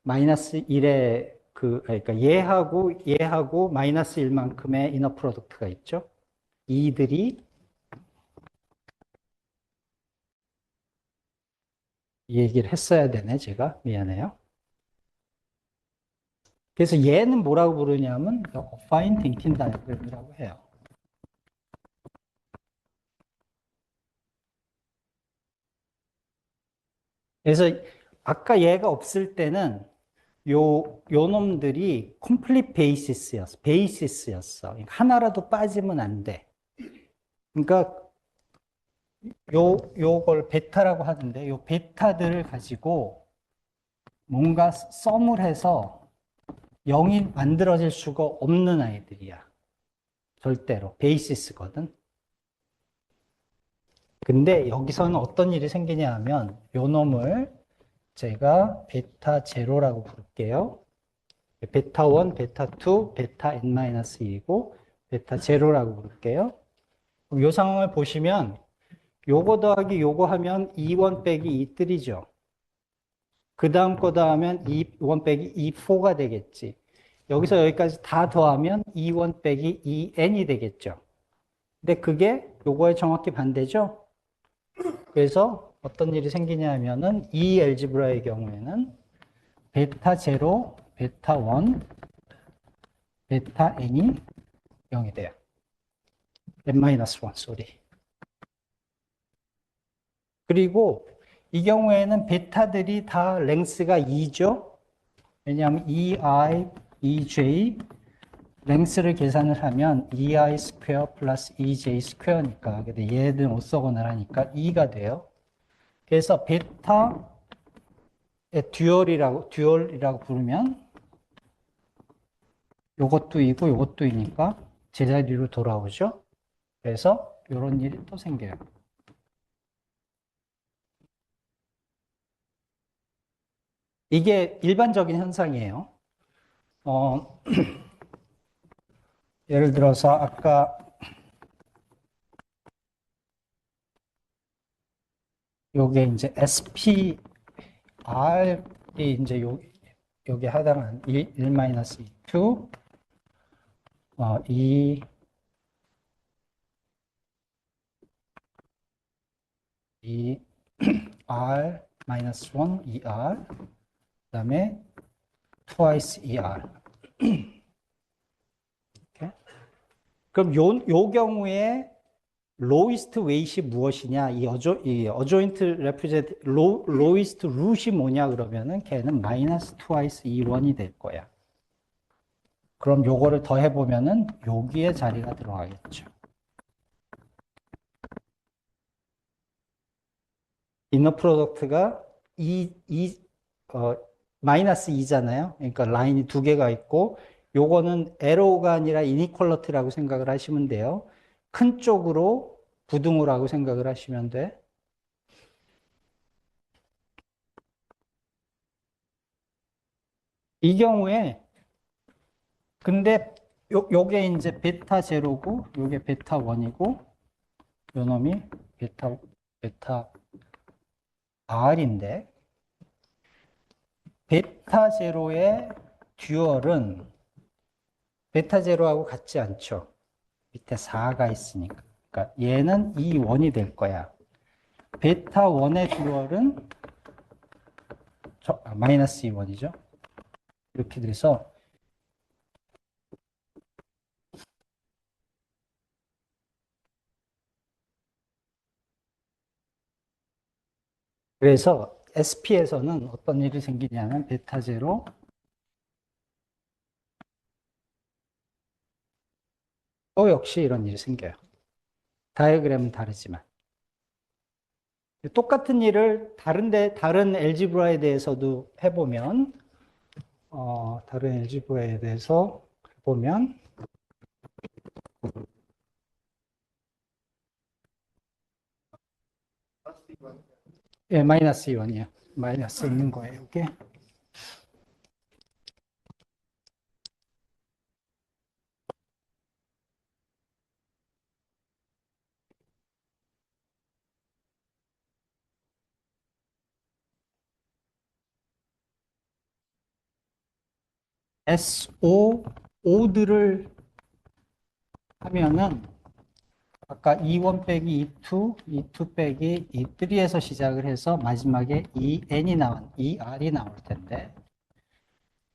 Speaker 1: 마이너스 1의 그러니까 얘하고 마이너스 1만큼의 이너 프로덕트가 있죠. 이들이 이 얘기를 했어야 되네, 제가. 미안해요. 그래서 얘는 뭐라고 부르냐면 affine thinking diagram이라고 해요. 그래서 아까 얘가 없을 때는 요 놈들이 complete basis였어. 그러니까 하나라도 빠지면 안 돼. 그러니까 요걸 베타라고 하는데 요 베타들을 가지고 뭔가 썸을 해서 0이 만들어질 수가 없는 아이들이야. 절대로. 베이시스거든. 근데 여기서는 어떤 일이 생기냐 하면 요 놈을 제가 베타 제로라고 부를게요. 베타 1, 베타 2, 베타 n-1이고 베타 제로라고 부를게요. 요 상황을 보시면 요거 더하기 요거 하면 2원 빼기 2들이죠. 그 다음 거 더하면 2원 빼기 2,4가 되겠지. 여기서 여기까지 다 더하면 2원 빼기 2n이 되겠죠. 근데 그게 요거에 정확히 반대죠. 그래서 어떤 일이 생기냐 하면은 이 엘지브라의 경우에는 베타 제로, 베타 1, 베타 n이 0이 돼요. n-1, 쏘리. 그리고 이 경우에는 베타들이 다 랭스가 2죠. 왜냐하면 EI, EJ 랭스를 계산을 하면 EI 스퀘어 플러스 EJ 스퀘어니까 얘들 오쏘건을 하니까 2가 돼요. 그래서 베타의 듀얼이라고 부르면 요것도 이고 요것도 이니까 제자리로 돌아오죠. 그래서 이런 일이 또 생겨요. 이게 일반적인 현상이에요. 예를 들어서 아까 요게 이제 SPR이 이제 여기에 해당하는 1-2, 2, R-1, ER, 그 다음에 twice ER. 이렇게. 그럼 요 경우에 lowest weight이 무엇이냐? 이 어조인트 레프레젠트 lowest root이 뭐냐 그러면은 걔는 마이너스 twice E1이 될 거야. 그럼 요거를 더해 보면은 여기에 자리가 들어가겠죠. 이너 프로덕트가 마이너스 2잖아요. 그러니까 라인이 두 개가 있고 요거는 에로우가 아니라 이니퀄러티라고 생각을 하시면 돼요. 큰 쪽으로 부등호라고 생각을 하시면 돼. 이 경우에 근데 요게 이제 베타 제로고 요게 베타 1이고 요 놈이 베타 R인데 베타 제로의 듀얼은 베타 제로하고 같지 않죠. 밑에 4가 있으니까. 그러니까 얘는 이 1이 될 거야. 베타 1의 듀얼은 마이너스 2원이죠. 이렇게 돼서 그래서 SP에서는 어떤 일이 생기냐면 베타 제로 또 역시 이런 일이 생겨요. 다이어그램은 다르지만. 똑같은 일을 다른 엘지브라에 대해서도 해보면, 다른 엘지브라에 대해서 보면, 예, 마이너스 2원이에요. 마이너스 있는 거예요, 이게. SO, 오드를 하면은, 아까 E1 빼기 E2, E2 빼기 E3에서 시작을 해서 마지막에 EN이 ER이 나올 텐데,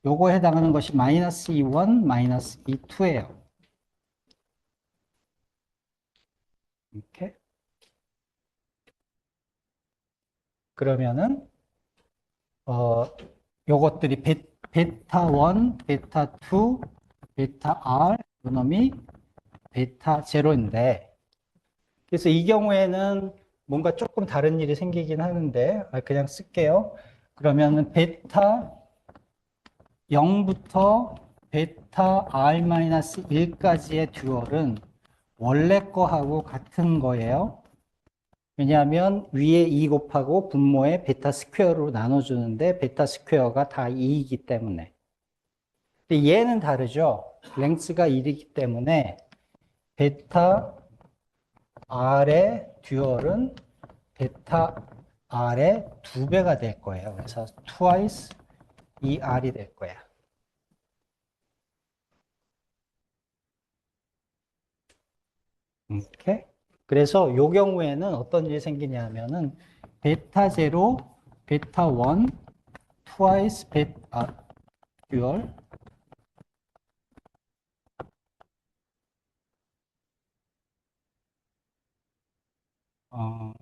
Speaker 1: 요거 해당하는 것이 마이너스 E1, 마이너스 E2예요. 이렇게. 그러면은, 요것들이 베타 1, 베타 2, 베타 R, 요놈이 베타 제로인데, 그래서 이 경우에는 뭔가 조금 다른 일이 생기긴 하는데, 그냥 쓸게요. 그러면은 베타 0부터 베타 R-1까지의 듀얼은 원래 거하고 같은 거예요. 왜냐하면 위에 2 곱하고 분모에 베타 스퀘어로 나눠주는데 베타 스퀘어가 다 2이기 때문에. 근데 얘는 다르죠. 랭스가 1이기 때문에 베타 R의 듀얼은 베타 R의 2배가 될 거예요. 그래서 twice ER이 될 거야. 이렇게. 그래서 이 경우에는 어떤 일이 생기냐면은 베타 제로, 베타 1, twice 베타 듀얼, 어,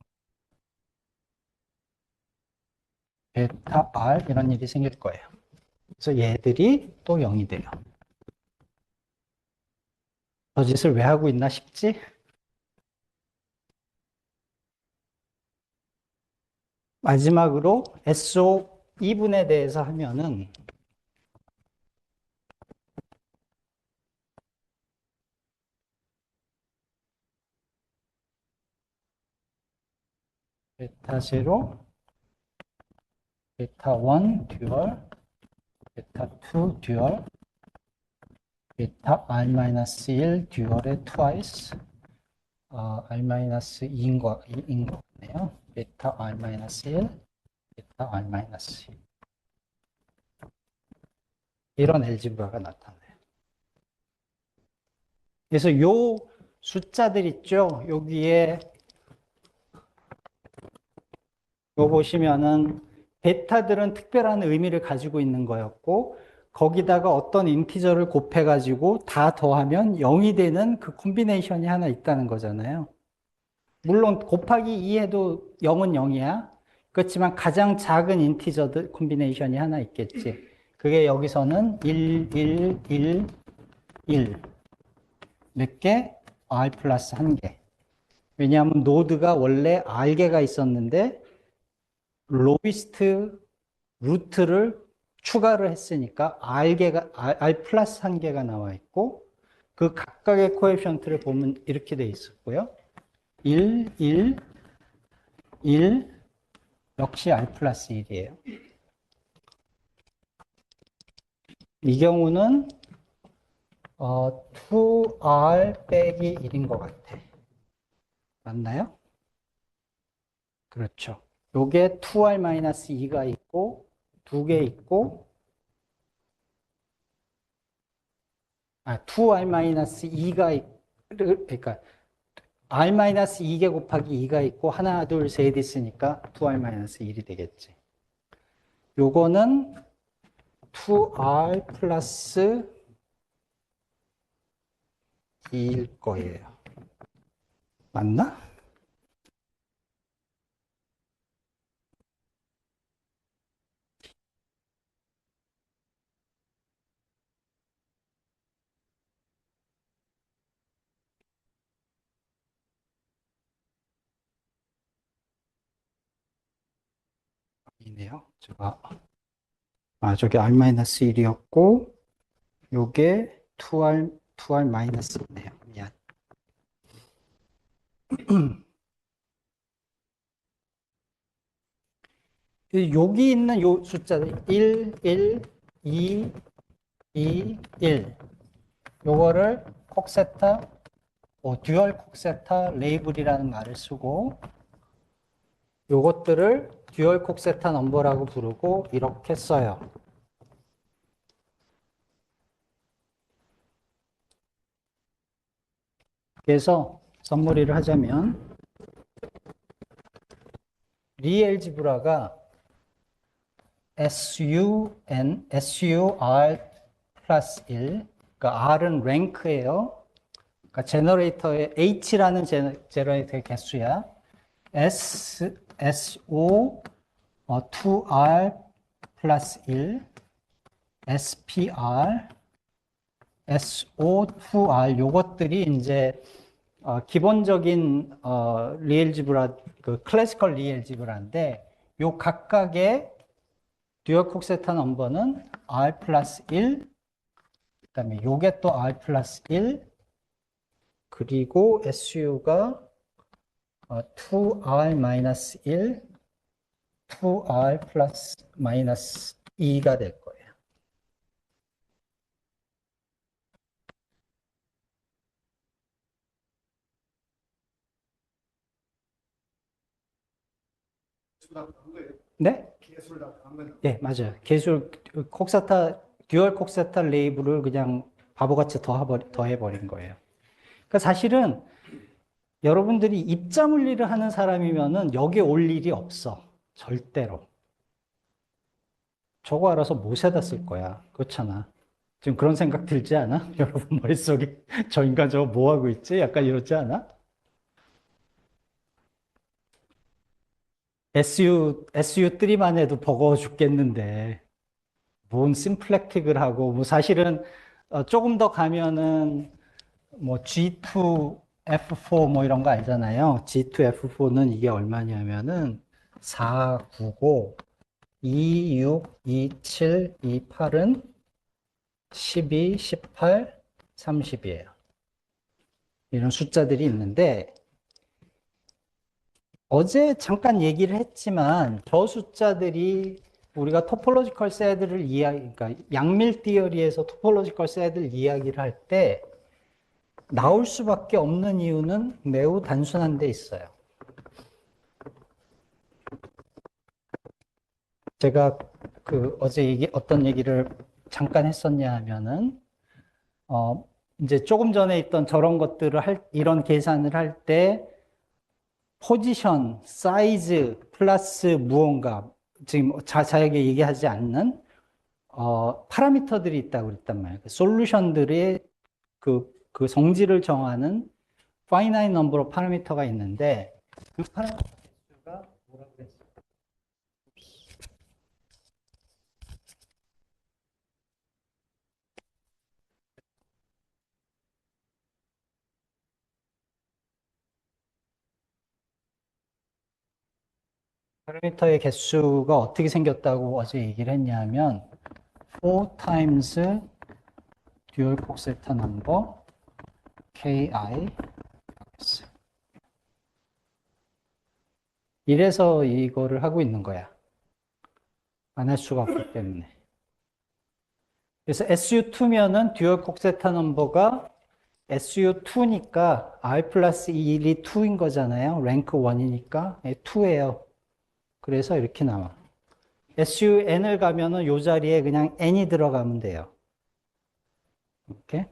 Speaker 1: 베타 R 이런 일이 생길 거예요. 그래서 얘들이 또 0이 돼요. 저 짓을 왜 하고 있나 싶지? 마지막으로 SO 2분에 대해서 하면은 베타 제로, 베타 1 듀얼, 베타 2 듀얼, 베타 R-1 듀얼의 twice, R-2인 거, 인 거네요. 베타 R-1, 베타 R-2. 이런 엘지브라가 나타나요. 그래서 요 숫자들 있죠? 여기에 요 보시면은 베타들은 특별한 의미를 가지고 있는 거였고 거기다가 어떤 인티저를 곱해가지고 다 더하면 0이 되는 그 콤비네이션이 하나 있다는 거잖아요. 물론 곱하기 2 해도 0은 0이야. 그렇지만 가장 작은 인티저들 콤비네이션이 하나 있겠지. 그게 여기서는 1, 1, 1, 1. 몇 개? R 플러스 1개. 왜냐하면 노드가 원래 R개가 있었는데 로비스트 루트를 추가를 했으니까 R 플러스 1개가 나와 있고 그 각각의 코에피션트를 보면 이렇게 돼 있었고요. 1, 1, 1 역시 R 플러스 1이에요. 이 경우는 2R 빼기 1인 것 같아. 맞나요? 그렇죠. 요게 2R-2가 있고 두 개 있고 2R-2가 그러니까 R-2개 곱하기 2가 있고 하나 둘 셋 있으니까 2R-1이 되겠지. 요거는 2R 플러스 2일 거예요. 맞나? 이네요. 저게 R-1이었고, 요게 2R 마이너스네요. 미안. 여기 있는 요 숫자들 1, 1, 2, 2, 1 요거를 콕세타, 듀얼 콕세타 레이블이라는 말을 쓰고 요것들을 듀얼 콕세타 넘버라고 부르고 이렇게 써요. 그래서 썸머리를 하자면 리엘지브라가 SUR 플러스 1, 그러니까 R은 랭크예요. 그러니까 제너레이터의 H라는 제너레이터의 개수야. SO 2R 플러스 1, SPR, SO2R 요것들이 이제 기본적인 리엘지브라 그 클래시컬 리엘지브라인데 요 각각의 듀얼 콕세타 넘버는 R 플러스 1, 그다음에 요게 또 R 플러스 1, 그리고 SU가 2R 마이너스 1, 2R 플러스 마이너스 2가 될 거예요. 네? 네, 맞아요. 개술 콕사타 듀얼 콕사타 레이블을 그냥 바보같이 더해버린 거예요. 그러니까 사실은 여러분들이 입자 물리를 하는 사람이면은 여기에 올 일이 없어. 절대로. 저거 알아서 못에다 쓸 거야. 그렇잖아. 지금 그런 생각 들지 않아? 여러분 머릿속에 저 인간 저거 뭐 하고 있지? 약간 이러지 않아? SU3만 해도 버거워 죽겠는데. 뭔 심플렉틱을 하고, 뭐 사실은 조금 더 가면은 뭐 G2F4 뭐 이런 거 알잖아요. G2F4는 이게 얼마냐면은 4, 9, 5, 2, 6, 2, 7, 2, 8은 12, 18, 30이에요. 이런 숫자들이 있는데 어제 잠깐 얘기를 했지만 저 숫자들이 우리가 토폴로지컬 셋을 그러니까 양밀 디어리에서 토폴로지컬 셋을 이야기를 할 때 나올 수밖에 없는 이유는 매우 단순한 데 있어요. 제가 어제 어떤 얘기를 잠깐 했었냐 하면은, 이제 조금 전에 있던 저런 것들을 이런 계산을 할 때, 포지션, 사이즈, 플러스 무언가, 지금 자세하게 얘기하지 않는, 파라미터들이 있다고 그랬단 말이에요. 솔루션들의 그 성질을 정하는 finite number of 파라미터가 있는데, 그 파라미터가 뭐라고 그랬어요? 파라미터의 개수가 어떻게 생겼다고 어제 얘기를 했냐면 4 times dual 콕세타 number ki 이래서 이거를 하고 있는 거야. 안 할 수가 없기 때문에. 그래서 SU2면은 듀얼 콕세타 넘버가 SU2니까 R 플러스 1이 2인 거잖아요. 랭크 1이니까 2예요. 그래서 이렇게 나와. SUN을 가면은 요 자리에 그냥 N이 들어가면 돼요. 이렇게.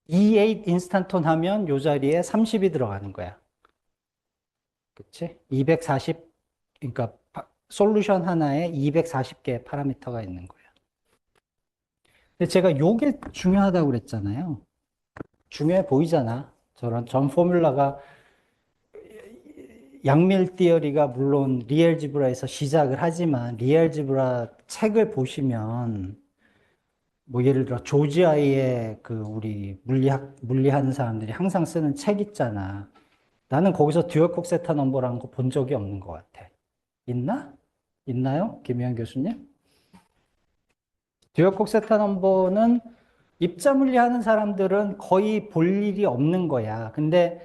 Speaker 1: E8 인스탄톤 하면 요 자리에 30이 들어가는 거야. 그치? 240 그러니까 솔루션 하나에 240개의 파라미터가 있는 거예요. 근데 제가 요게 중요하다고 그랬잖아요. 중요해 보이잖아. 저런 전 포뮬러가 양밀 티어리가 물론 리얼지브라에서 시작을 하지만 리얼지브라 책을 보시면 뭐 예를 들어 조지아이의 그 우리 물리하는 사람들이 항상 쓰는 책 있잖아. 나는 거기서 듀얼 콕세타 넘버라는 거 본 적이 없는 것 같아. 있나? 있나요? 김희영 교수님? 듀얼 콕세타 넘버는 입자물리 하는 사람들은 거의 볼 일이 없는 거야. 근데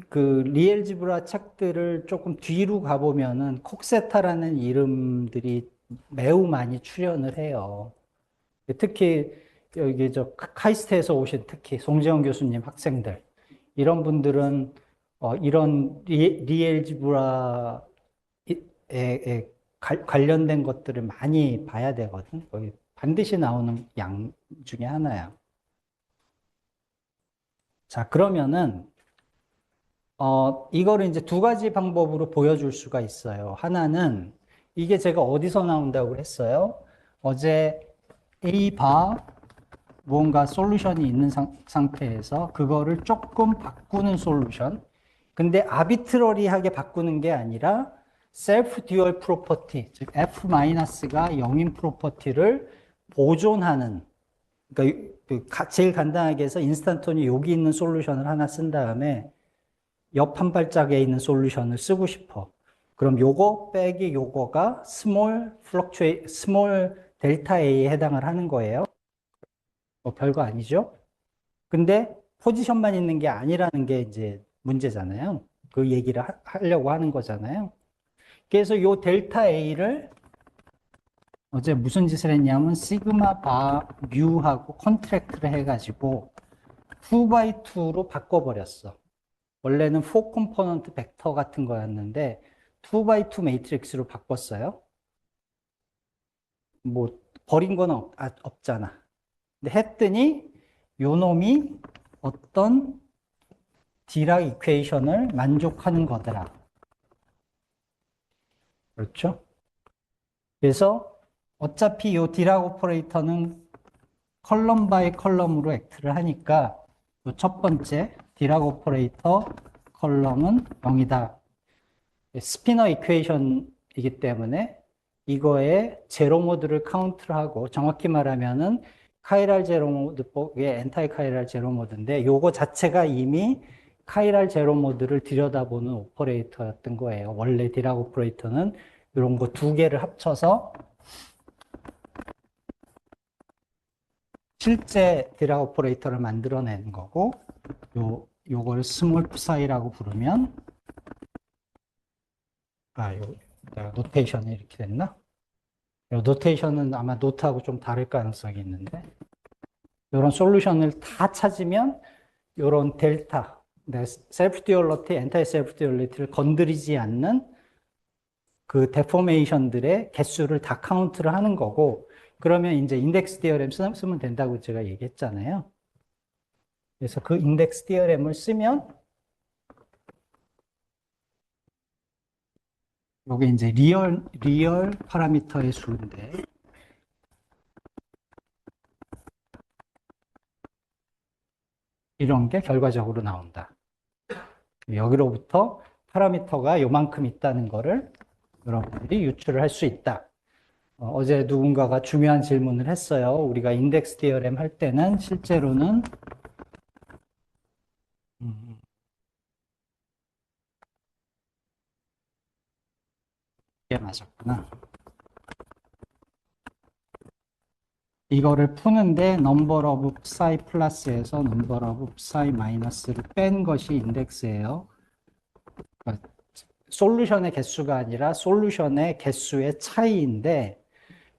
Speaker 1: 그 리엘지브라 책들을 조금 뒤로 가보면은 콕세타라는 이름들이 매우 많이 출연을 해요. 특히 여기 저 카이스트에서 오신 특히 송재원 교수님 학생들 이런 분들은 이런 리엘지브라에 관련된 것들을 많이 봐야 되거든. 거기 반드시 나오는 양 중에 하나야. 자, 그러면은 이거를 이제 두 가지 방법으로 보여줄 수가 있어요. 하나는 이게 제가 어디서 나온다고 했어요? 어제 A 바 무언가 솔루션이 있는 상태에서 그거를 조금 바꾸는 솔루션. 근데 아비트러리하게 바꾸는 게 아니라 셀프 듀얼 프로퍼티, 즉 F-가 0인 프로퍼티를 보존하는 그러니까 제일 간단하게 해서 인스탄토니 여기 있는 솔루션을 하나 쓴 다음에 옆 한 발짝에 있는 솔루션을 쓰고 싶어. 그럼 요거 빼기 요거가 스몰 델타 A에 해당을 하는 거예요. 뭐 별거 아니죠? 근데 포지션만 있는 게 아니라는 게 이제 문제잖아요. 그 얘기를 하려고 하는 거잖아요. 그래서 요 델타 A를 어제 무슨 짓을 했냐면 시그마 바 뮤하고 컨트랙트를 해가지고 2x2로 바꿔버렸어. 원래는 4 컴포넌트 벡터 같은 거였는데 2x2 매트릭스로 바꿨어요. 뭐 버린 건 없잖아. 근데 했더니 요 놈이 어떤 디락 이퀘이션을 만족하는 거더라. 그렇죠? 그래서 어차피 요 디락 오퍼레이터는 컬럼 바이 컬럼으로 액트를 하니까 요 첫 번째 디락 오퍼레이터 컬럼은 0이다. 스피너 이퀘이션이기 때문에 이거에 제로 모드를 카운트를 하고 정확히 말하면은 카이랄 제로 모드법의 엔타이 카이랄 제로 모드인데 요거 자체가 이미 카이랄 제로 모드를 들여다보는 오퍼레이터였던 거예요. 원래 디락 오퍼레이터는 이런 거 두 개를 합쳐서 실제 디락 오퍼레이터를 만들어내는 거고 요걸 스몰 psi라고 부르면 내가 노테이션이 이렇게 됐나? 노테이션은 아마 노트하고 좀 다를 가능성이 있는데 이런 솔루션을 다 찾으면 이런 델타, 셀프 듀얼리티, 엔타이 셀프 듀얼리티를 건드리지 않는 그 데포메이션들의 개수를 다 카운트를 하는 거고 그러면 이제 인덱스 디어렘 쓰면 된다고 제가 얘기했잖아요. 그래서 그 인덱스 디어렘을 쓰면 이게 이제 리얼 파라미터의 수인데 이런 게 결과적으로 나온다. 여기로부터 파라미터가 요만큼 있다는 거를 여러분들이 유출을 할 수 있다. 어제 누군가가 중요한 질문을 했어요. 우리가 인덱스 디어렘 할 때는 실제로는 이게 맞았구나. 이거를 푸는데 넘버 오브 psi 플러스에서 넘버 오브 psi 마이너스를 뺀 것이 인덱스예요. 그러니까 솔루션의 개수가 아니라 솔루션의 개수의 차이인데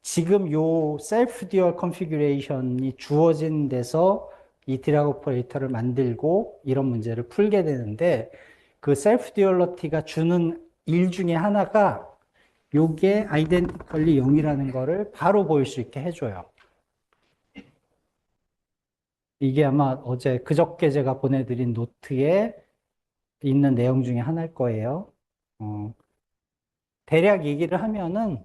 Speaker 1: 지금 요 셀프 듀얼 컨피규레이션이 주어진 데서 이 디락 오퍼레이터를 만들고 이런 문제를 풀게 되는데 그 셀프 듀얼러티가 주는 일 중에 하나가 요게 아이덴티컬리 0이라는 거를 바로 보일 수 있게 해줘요. 이게 아마 어제 그저께 제가 보내드린 노트에 있는 내용 중에 하나일 거예요. 대략 얘기를 하면은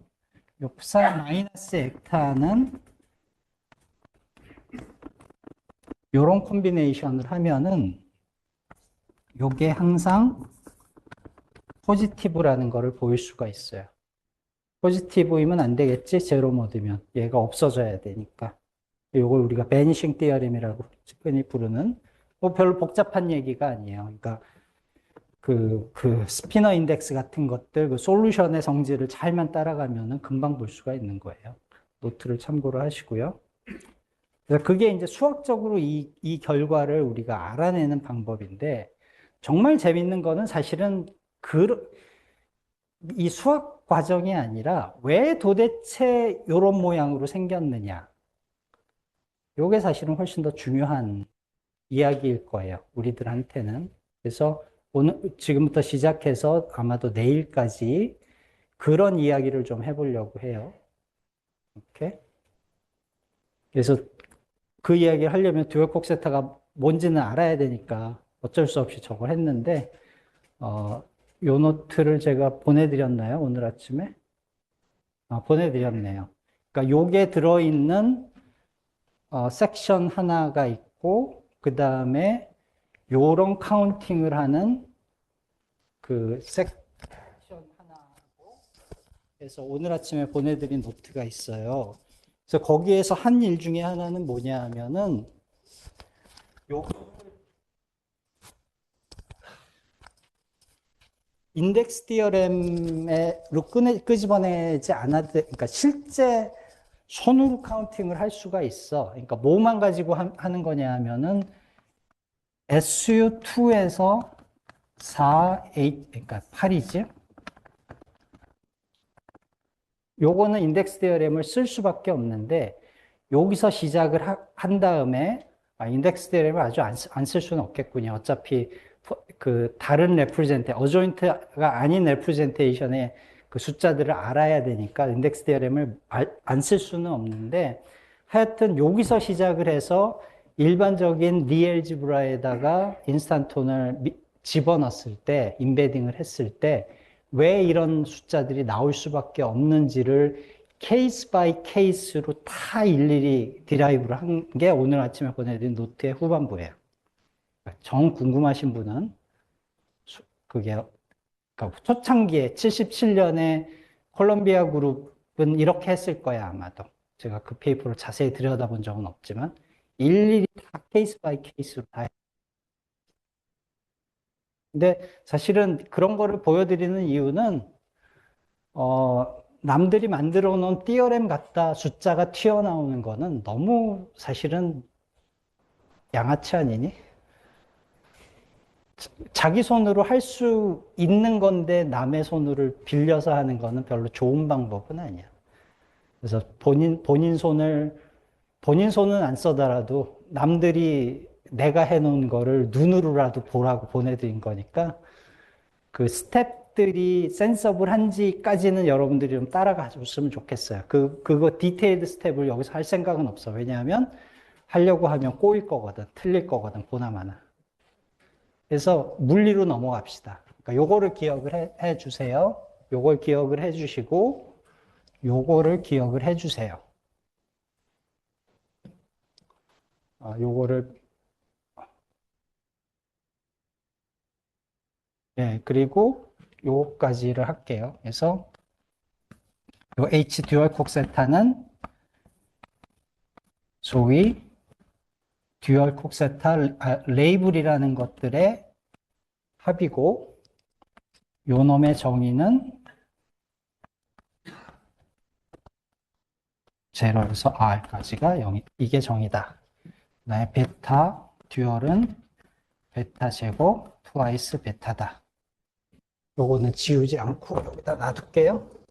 Speaker 1: 역사 마이너스 액타는 요런 콤비네이션을 하면은 요게 항상 포지티브라는 거를 보일 수가 있어요. 포지티브이면 안 되겠지? 제로 모드면. 얘가 없어져야 되니까. 요걸 우리가 베니싱 티어렘이라고 흔히 부르는 뭐 별로 복잡한 얘기가 아니에요. 그러니까 그 스피너 인덱스 같은 것들, 그 솔루션의 성질을 잘만 따라가면은 금방 볼 수가 있는 거예요. 노트를 참고로 하시고요. 그래서 그게 이제 수학적으로 이 결과를 우리가 알아내는 방법인데, 정말 재밌는 거는 사실은 이 수학 과정이 아니라 왜 도대체 이런 모양으로 생겼느냐. 요게 사실은 훨씬 더 중요한 이야기일 거예요. 우리들한테는. 그래서 오늘, 지금부터 시작해서 아마도 내일까지 그런 이야기를 좀 해보려고 해요. 이렇게. 그래서 그 이야기를 하려면 듀얼 콕세타가 뭔지는 알아야 되니까 어쩔 수 없이 저걸 했는데, 요 노트를 제가 보내드렸나요? 오늘 아침에? 보내드렸네요. 그러니까 요게 들어있는 섹션 하나가 있고, 그 다음에 요런 카운팅을 하는 그 섹션 하나하고, 그래서 오늘 아침에 보내드린 노트가 있어요. 그래서 거기에서 한 일 중에 하나는 뭐냐 하면은, 요 인덱스 디어렘으로 끄집어내지 않아도, 그러니까 실제 손으로 카운팅을 할 수가 있어. 그러니까 뭐만 가지고 하는 거냐 하면은 SU2에서 4, 8, 그러니까 8이지. 요거는 인덱스 디어렘을 쓸 수밖에 없는데 여기서 시작을 한 다음에 인덱스 디어렘을 아주 안 쓸 수는 없겠군요. 어차피 그 다른 어조인트가 아닌 레프레젠테이션의 그 숫자들을 알아야 되니까 인덱스 디어렘을 안 쓸 수는 없는데 하여튼 여기서 시작을 해서 일반적인 리엘지브라에다가 인스탄톤을 집어넣었을 때, 인베딩을 했을 때 왜 이런 숫자들이 나올 수밖에 없는지를 케이스 바이 케이스로 다 일일이 디라이브를 한 게 오늘 아침에 보내드린 노트의 후반부예요. 정 궁금하신 분은 그게 그러니까 초창기에 77년에 콜롬비아 그룹은 이렇게 했을 거야 아마도. 제가 그 페이퍼를 자세히 들여다본 적은 없지만 일일이 다 케이스 바이 케이스로 다. 근데 사실은 그런 거를 보여드리는 이유는 남들이 만들어 놓은 띠어렘 같다 숫자가 튀어나오는 거는 너무 사실은 양아치 아니니? 자기 손으로 할 수 있는 건데 남의 손을 빌려서 하는 거는 별로 좋은 방법은 아니야. 그래서 본인 손은 안 써더라도 남들이 내가 해놓은 거를 눈으로라도 보라고 보내드린 거니까 그 스텝들이 센서블한지까지는 여러분들이 좀 따라가 줬으면 좋겠어요. 그거 디테일드 스텝을 여기서 할 생각은 없어. 왜냐하면 하려고 하면 꼬일 거거든. 틀릴 거거든. 보나마나. 그래서 물리로 넘어갑시다. 그러니까 요거를 기억을 해 주세요. 요걸 기억을 해 주시고, 요거를 기억을 해 주세요. 요거를, 예, 그리고 요거까지를 할게요. 그래서 요 H 듀얼 콕세타는 소위 듀얼 콕세타 레이블이라는 것들의 합이고, 요 놈의 정의는 제로에서 R까지가 0, 이게 정의다. 그다음에 베타 듀얼은 베타 제곱 트와이스 베타다. 요거는 지우지 않고 여기다 놔둘게요.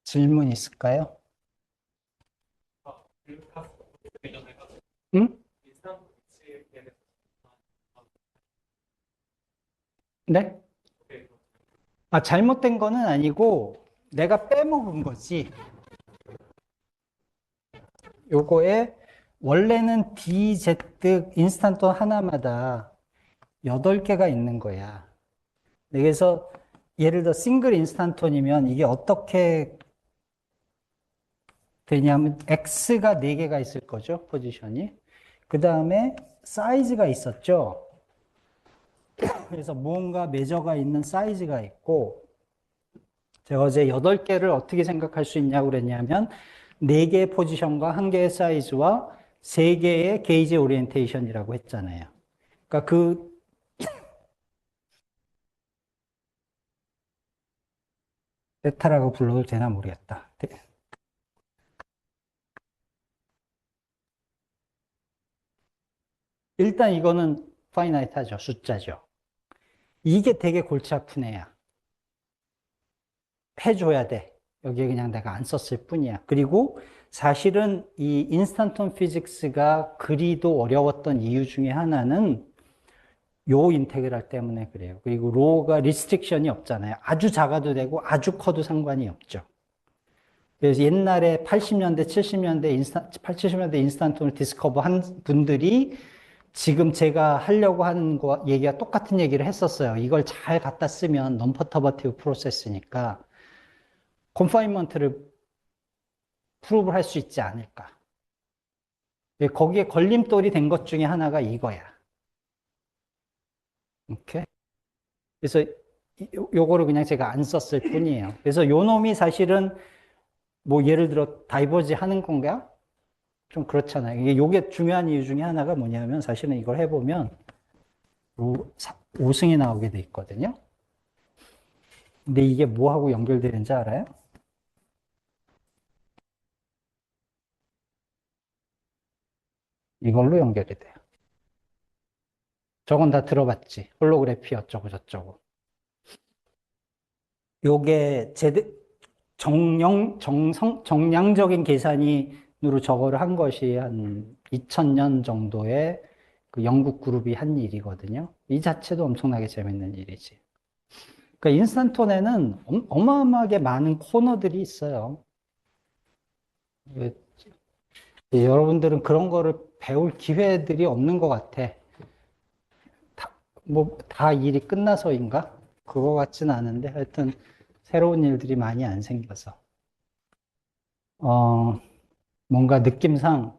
Speaker 1: 질문 있을까요? 응? 네? 아, 잘못된 거는 아니고 내가 빼먹은 거지. 요거에 원래는 DZ 인스탄트 하나마다 8개가 있는 거야. 그래서 예를 들어 싱글 인스탄톤이면 이게 어떻게 되냐면 X가 4개가 있을 거죠. 포지션이. 그 다음에 사이즈가 있었죠. 그래서 무언가 매저가 있는 사이즈가 있고 제가 어제 8개를 어떻게 생각할 수 있냐고 그랬냐면 4개의 포지션과 1개의 사이즈와 3개의 게이지 오리엔테이션이라고 했잖아요. 그러니까 그 데타라고 불러도 되나 모르겠다. 일단 이거는 파이나이트하죠. 숫자죠. 이게 되게 골치 아픈 애야. 해줘야 돼. 여기에 그냥 내가 안 썼을 뿐이야. 그리고 사실은 이 인스턴트 피직스가 그리도 어려웠던 이유 중에 하나는 요 인테그랄 때문에 그래요. 그리고 로가 리스트릭션이 없잖아요. 아주 작아도 되고 아주 커도 상관이 없죠. 그래서 옛날에 80년대, 70년대 70년대 인스턴트를 디스커버 한 분들이 지금 제가 하려고 하는 거 얘기가 똑같은 얘기를 했었어요. 이걸 잘 갖다 쓰면 non-perturbative 프로세스니까 confinement를 프로브를 할 수 있지 않을까. 거기에 걸림돌이 된 것 중에 하나가 이거야. 오케이? 그래서 요거를 그냥 제가 안 썼을 뿐이에요. 그래서 요 놈이 사실은 뭐 예를 들어 다이버지 하는 건가? 좀 그렇잖아요. 요게 중요한 이유 중에 하나가 뭐냐면 사실은 이걸 해보면 5승이 나오게 돼 있거든요. 근데 이게 뭐하고 연결되는지 알아요? 이걸로 연결이 돼요. 저건 다 들어봤지. 홀로그래피 어쩌고 저쩌고. 요게 정량적인 계산으로 저거를 한 것이 한 2000년 정도에 그 영국 그룹이 한 일이거든요. 이 자체도 엄청나게 재밌는 일이지. 그러니까 인스턴톤에는 어마어마하게 많은 코너들이 있어요. 예, 여러분들은 그런 거를 배울 기회들이 없는 것 같아. 다 일이 끝나서인가? 그거 같진 않은데 하여튼 새로운 일들이 많이 안 생겨서. 어, 뭔가 느낌상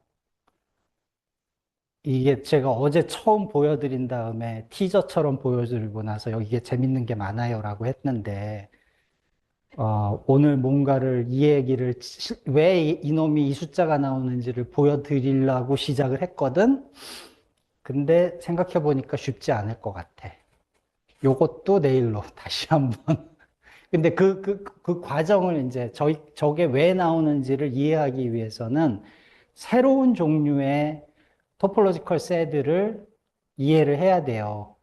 Speaker 1: 이게 제가 어제 처음 보여드린 다음에 티저처럼 보여드리고 나서 여기에 재밌는 게 많아요라고 했는데, 오늘 뭔가를 이 얘기를 왜 이놈이 이 숫자가 나오는지를 보여드리려고 시작을 했거든. 근데 생각해 보니까 쉽지 않을 것 같아. 요것도 내일로 다시 한번. 근데 그 과정을 이제 저게 왜 나오는지를 이해하기 위해서는 새로운 종류의 토폴로지컬 세드를 이해를 해야 돼요.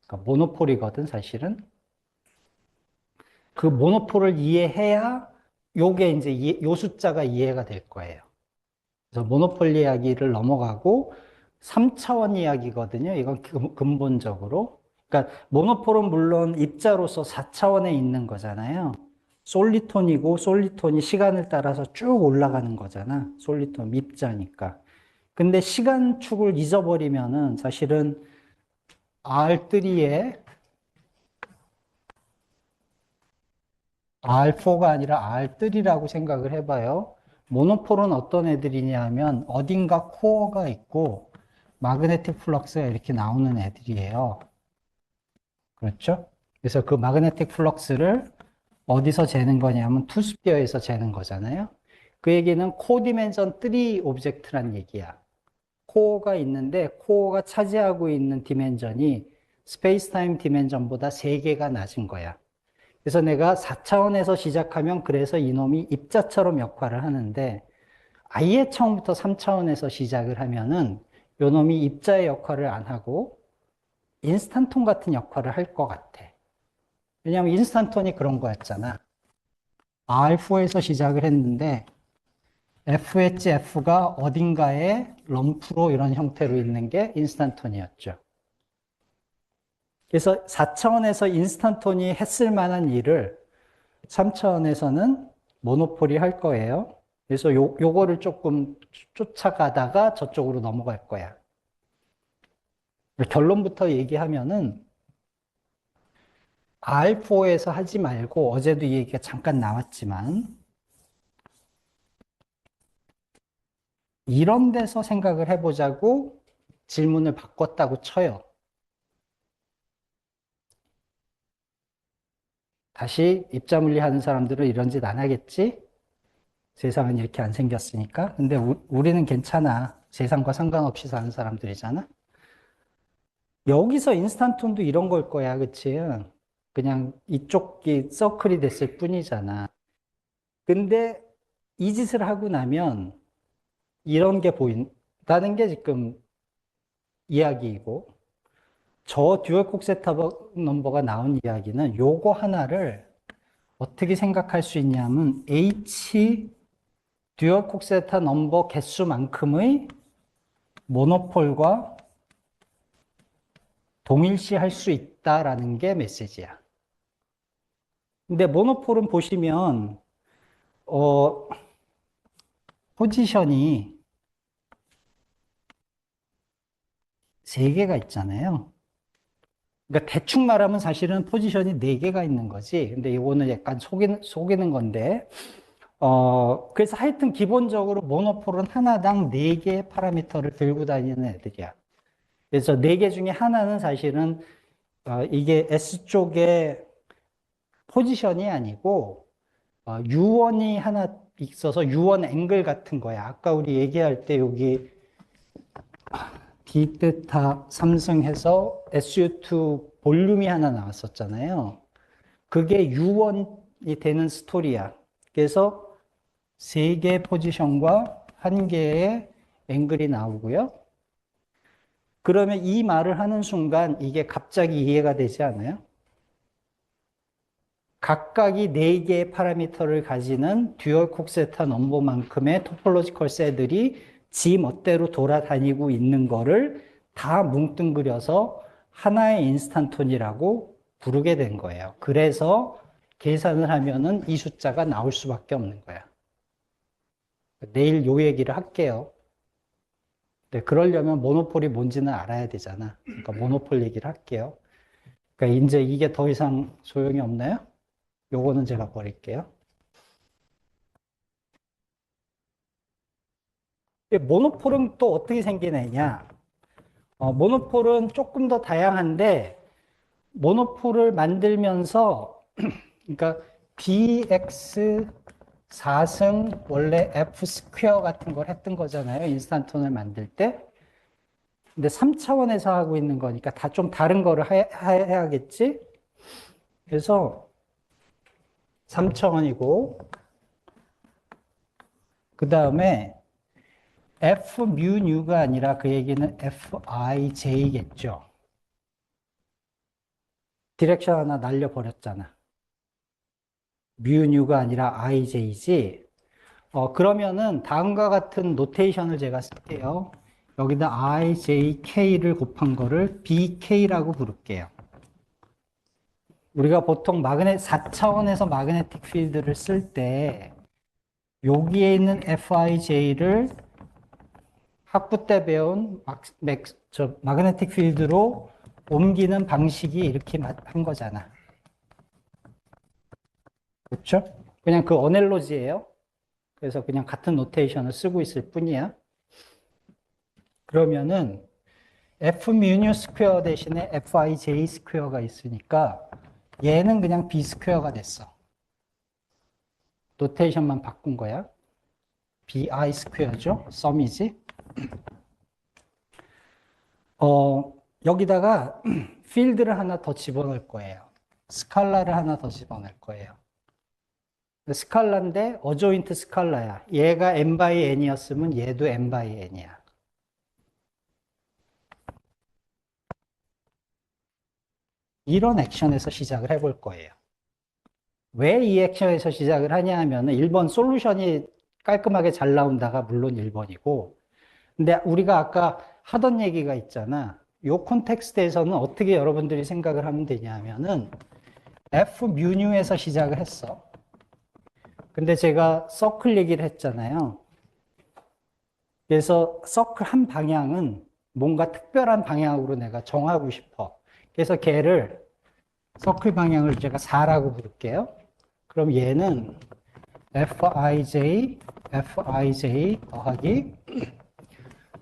Speaker 1: 그러니까 모노폴이거든, 사실은. 그 모노폴을 이해해야 요게 이제 요 숫자가 이해가 될 거예요. 그래서 모노폴 이야기를 넘어가고 3차원 이야기거든요. 이건 근본적으로. 그러니까 모노폴은 물론 입자로서 4차원에 있는 거잖아요. 솔리톤이고 솔리톤이 시간을 따라서 쭉 올라가는 거잖아. 솔리톤 입자니까. 근데 시간축을 잊어버리면은 사실은 R3에 R4가 아니라 R3라고 생각을 해봐요. 모노폴은 어떤 애들이냐면 어딘가 코어가 있고 마그네틱 플럭스가 이렇게 나오는 애들이에요. 그렇죠? 그래서 그 마그네틱 플럭스를 어디서 재는 거냐면 투스피어에서 재는 거잖아요. 그 얘기는 코디멘전 3 오브젝트란 얘기야. 코어가 있는데 코어가 차지하고 있는 디멘전이 스페이스 타임 디멘전보다 3개가 낮은 거야. 그래서 내가 4차원에서 시작하면 그래서 이놈이 입자처럼 역할을 하는데 아예 처음부터 3차원에서 시작을 하면은 요놈이 입자의 역할을 안 하고 인스탄톤 같은 역할을 할 것 같아. 왜냐하면 인스탄톤이 그런 거였잖아. R4에서 시작을 했는데 FHF가 어딘가에 럼프로 이런 형태로 있는 게 인스탄톤이었죠. 그래서 4차원에서 인스탄톤이 했을 만한 일을 3차원에서는 모노폴이 할 거예요. 그래서 요거를 조금 쫓아가다가 저쪽으로 넘어갈 거야. 결론부터 얘기하면은 R4에서 하지 말고 어제도 이 얘기가 잠깐 나왔지만 이런 데서 생각을 해보자고 질문을 바꿨다고 쳐요. 다시 입자물리 하는 사람들은 이런 짓 안 하겠지? 세상은 이렇게 안 생겼으니까. 근데 우리는 괜찮아. 세상과 상관없이 사는 사람들이잖아. 여기서 인스탄톤도 이런 걸 거야, 그치? 그냥 이쪽이 서클이 됐을 뿐이잖아. 근데 이 짓을 하고 나면 이런 게 보인다는 게 지금 이야기이고, 저 듀얼 콕 세트업 넘버가 나온 이야기는 요거 하나를 어떻게 생각할 수 있냐면 H 듀얼 콕 세트 넘버 개수만큼의 모노폴과 동일시 할 수 있다라는 게 메시지야. 근데 모노폴은 보시면 포지션이 세 개가 있잖아요. 그러니까 대충 말하면 사실은 포지션이 네 개가 있는 거지. 근데 이거는 약간 속이는 건데. 그래서 하여튼 기본적으로 모노폴은 하나당 네 개의 파라미터를 들고 다니는 애들이야. 그래서 네 개 중에 하나는 사실은 이게 S쪽의 포지션이 아니고 U1이 하나 있어서 U1 앵글 같은 거야. 아까 우리 얘기할 때 여기 Dθ 3승해서 SU2 볼륨이 하나 나왔었잖아요. 그게 U1이 되는 스토리야. 그래서 세 개의 포지션과 한 개의 앵글이 나오고요. 그러면 이 말을 하는 순간 이게 갑자기 이해가 되지 않아요? 각각이 네 개의 파라미터를 가지는 듀얼 콕세타 넘버만큼의 토폴로지컬 셀들이 지 멋대로 돌아다니고 있는 거를 다 뭉뚱그려서 하나의 인스탄톤이라고 부르게 된 거예요. 그래서 계산을 하면은 이 숫자가 나올 수밖에 없는 거야. 내일 요 얘기를 할게요. 네, 그러려면 모노폴이 뭔지는 알아야 되잖아. 그러니까 모노폴 얘기를 할게요. 그러니까 이제 이게 더 이상 소용이 없나요? 요거는 제가 버릴게요. 모노폴은 또 어떻게 생기느냐? 모노폴은 조금 더 다양한데, 모노폴을 만들면서, 그러니까 BX 4승 원래 F 스퀘어 같은 걸 했던 거잖아요. 인스탄톤을 만들 때. 근데 3차원에서 하고 있는 거니까 다 좀 다른 거를 해야겠지? 그래서 3차원이고, 그 다음에 F mu 누가 아니라 그 얘기는 Fij겠죠. 디렉션 하나 날려버렸잖아. mu 누가 아니라 ij지. 그러면은 다음과 같은 노테이션을 제가 쓸게요. 여기다 ijk를 곱한 거를 bk라고 부를게요. 우리가 보통 4차원에서 마그네틱 필드를 쓸 때 여기에 있는 Fij를 학부 때 배운 마그네틱 필드로 옮기는 방식이 이렇게 한 거잖아. 그렇죠? 그냥 그 어넬로지예요. 그래서 그냥 같은 노테이션을 쓰고 있을 뿐이야. 그러면은 F mu 스퀘어 대신에 Fij 스퀘어가 있으니까 얘는 그냥 B 스퀘어가 됐어. 노테이션만 바꾼 거야. BI 스퀘어죠. 썸이지. 여기다가 필드를 하나 더 집어넣을 거예요. 스칼라를 하나 더 집어넣을 거예요. 스칼라인데 어조인트 스칼라야. 얘가 n by n이었으면 얘도 n by n이야. 이런 액션에서 시작을 해볼 거예요. 왜 이 액션에서 시작을 하냐 하면은 1번 솔루션이 깔끔하게 잘 나온다가 물론 1번이고, 근데 우리가 아까 하던 얘기가 있잖아. 요 콘텍스트에서는 어떻게 여러분들이 생각을 하면 되냐 하면은 F 뮤뉴에서 시작을 했어. 근데 제가 서클 얘기를 했잖아요. 그래서 서클 한 방향은 뭔가 특별한 방향으로 내가 정하고 싶어. 그래서 걔를 서클 방향을 제가 4라고 부를게요. 그럼 얘는 Fij 더하기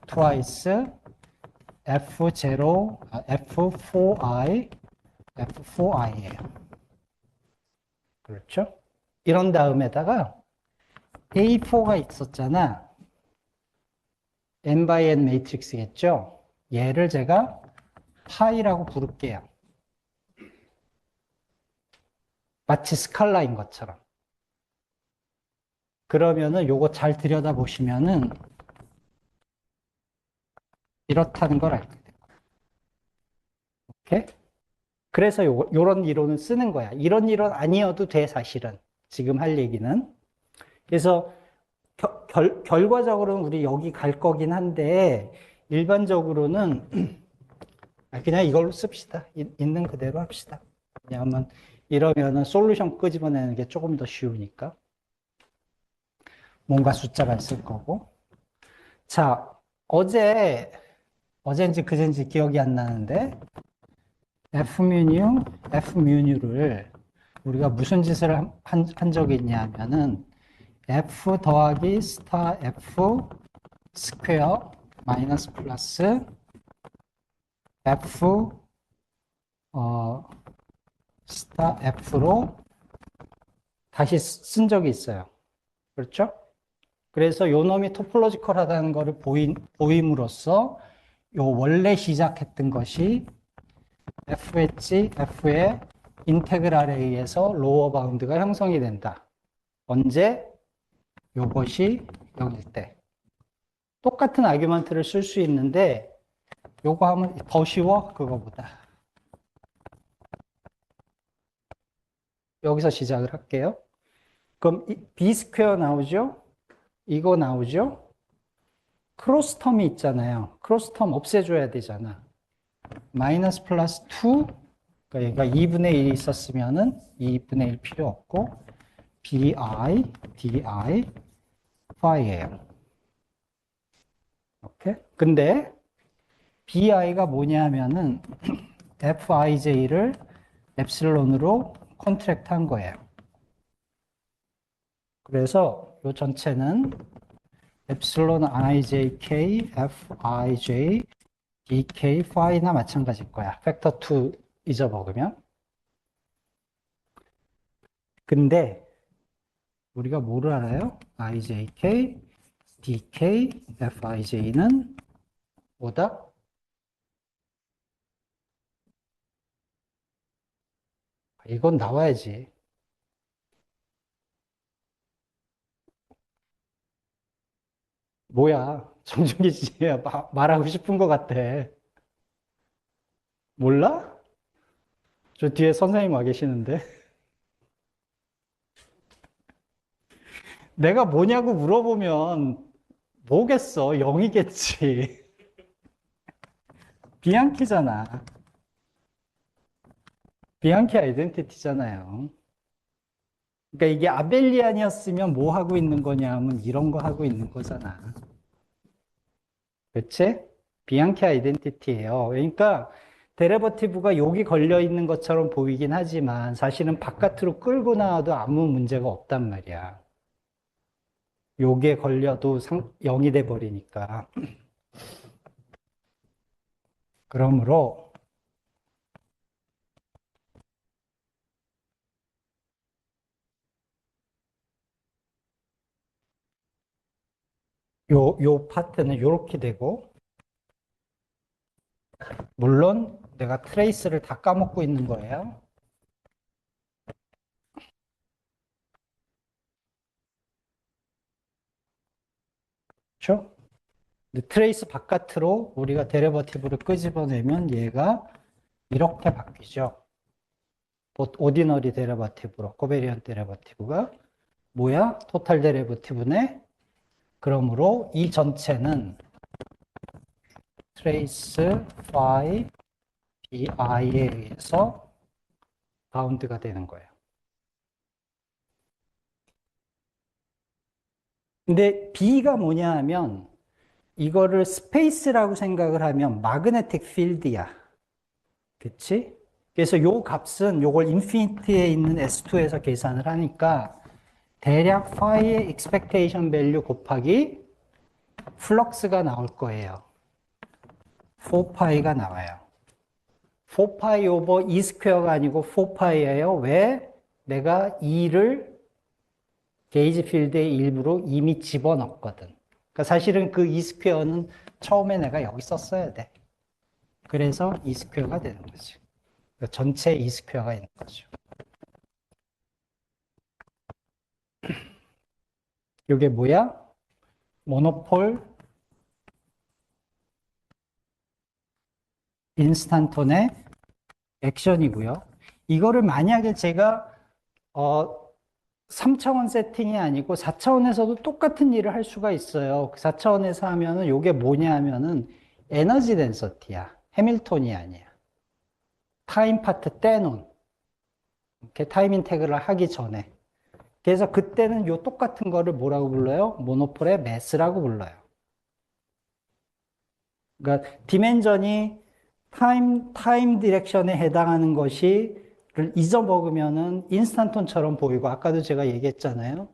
Speaker 1: twice F0, F4i, F4i예요. 그렇죠? 이런 다음에다가 A4가 있었잖아. n by n 매트릭스겠죠? 얘를 제가 파이라고 부를게요. 마치 스칼라인 것처럼. 그러면은 요거 잘 들여다보시면은 이렇다는 걸 알게 돼요. 오케이? 그래서 요런 이론을 쓰는 거야. 이런 이론 아니어도 돼, 사실은. 지금 할 얘기는. 그래서 결과적으로는 우리 여기 갈 거긴 한데, 일반적으로는 그냥 이걸로 씁시다. 있는 그대로 합시다. 왜냐하면 이러면은 솔루션 끄집어내는 게 조금 더 쉬우니까. 뭔가 숫자가 있을 거고. 자, 어젠지 그젠지 기억이 안 나는데, F뮤뉴를 우리가 무슨 짓을 한 적이 있냐면은, F 더하기 스타 F 스퀘어 마이너스 플러스 F 스타 F로 다시 쓴 적이 있어요. 그렇죠? 그래서 요 놈이 토폴로지컬하다는 것을 보임으로써 요 원래 시작했던 것이 F의 인테그랄에 의해서 로어 바운드가 형성이 된다. 언제? 요것이 0일 때. 똑같은 아규먼트를 쓸 수 있는데 요거 하면 더 쉬워? 그거보다. 여기서 시작을 할게요. 그럼 B 스퀘어 나오죠? 이거 나오죠? 크로스텀이 있잖아요. 크로스텀 없애줘야 되잖아. 마이너스 플러스 2, 그러니까 2분의 1이 있었으면은 2분의 1 필요 없고, bi, di, phi예요. 오케이? 근데 bi가 뭐냐 하면은 fij를 엡실론으로 컨트랙트 한 거예요. 그래서 이 전체는 엡실론 ijk, fij, dk, phi나 마찬가지일 거야. 팩터 2 잊어먹으면. 근데 우리가 뭐를 알아요? ijk, dk, fij는 뭐다? 이건 나와야지. 뭐야? 정준기 씨 말하고 싶은 것 같아. 몰라? 저 뒤에 선생님 와 계시는데. 내가 뭐냐고 물어보면 뭐겠어? 0이겠지. 비앙키잖아. 비앙키 아이덴티티잖아요. 그러니까 이게 아벨리안이었으면 뭐 하고 있는 거냐 하면 이런 거 하고 있는 거잖아. 그치? 비앙키 아이덴티티예요. 그러니까 데리버티브가 여기 걸려 있는 것처럼 보이긴 하지만 사실은 바깥으로 끌고 나와도 아무 문제가 없단 말이야. 요게 걸려도 0이 돼 버리니까. 그러므로 요 파트는 요렇게 되고, 물론 내가 트레이스를 다 까먹고 있는 거예요. 그렇죠? 근데 트레이스 바깥으로 우리가 데리버티브를 끄집어내면 얘가 이렇게 바뀌죠. 오디너리 데리버티브로 코베리언트 데리버티브가 뭐야? 토탈 데리버티브네. 그러므로 이 전체는 트레이스 phi bi에 의해서 바운드가 되는 거예요. 근데 B가 뭐냐 하면 이거를 스페이스라고 생각을 하면 마그네틱 필드야. 그치? 그래서 요 값은 요걸 인피니티에 있는 S2에서 계산을 하니까 대략 파이의 expectation value 곱하기 플럭스가 나올 거예요. 4파이가 나와요. 4파이 오버 E 스퀘어가 아니고 4파이예요. 왜? 내가 E를 게이지 필드의 일부로 이미 집어넣었거든. 그러니까 사실은 그 E 스퀘어는 처음에 내가 여기 썼어야 돼. 그래서 E 스퀘어가 되는 거지. 그러니까 전체 E 스퀘어가 있는 거죠. 이게 뭐야? 모노폴 인스탄톤의 액션이고요. 이거를 만약에 제가 3차원 세팅이 아니고 4차원에서도 똑같은 일을 할 수가 있어요. 4차원에서 하면은 이게 뭐냐 하면은 에너지 덴서티야. 해밀턴이 아니야. 타임 파트 떼놓은. 이렇게 타임 인테그럴 하기 전에. 그래서 그때는 요 똑같은 거를 뭐라고 불러요? 모노폴의 매스라고 불러요. 그러니까 디멘전이 타임 디렉션에 해당하는 것이를 잊어먹으면은 인스탄톤처럼 보이고 아까도 제가 얘기했잖아요.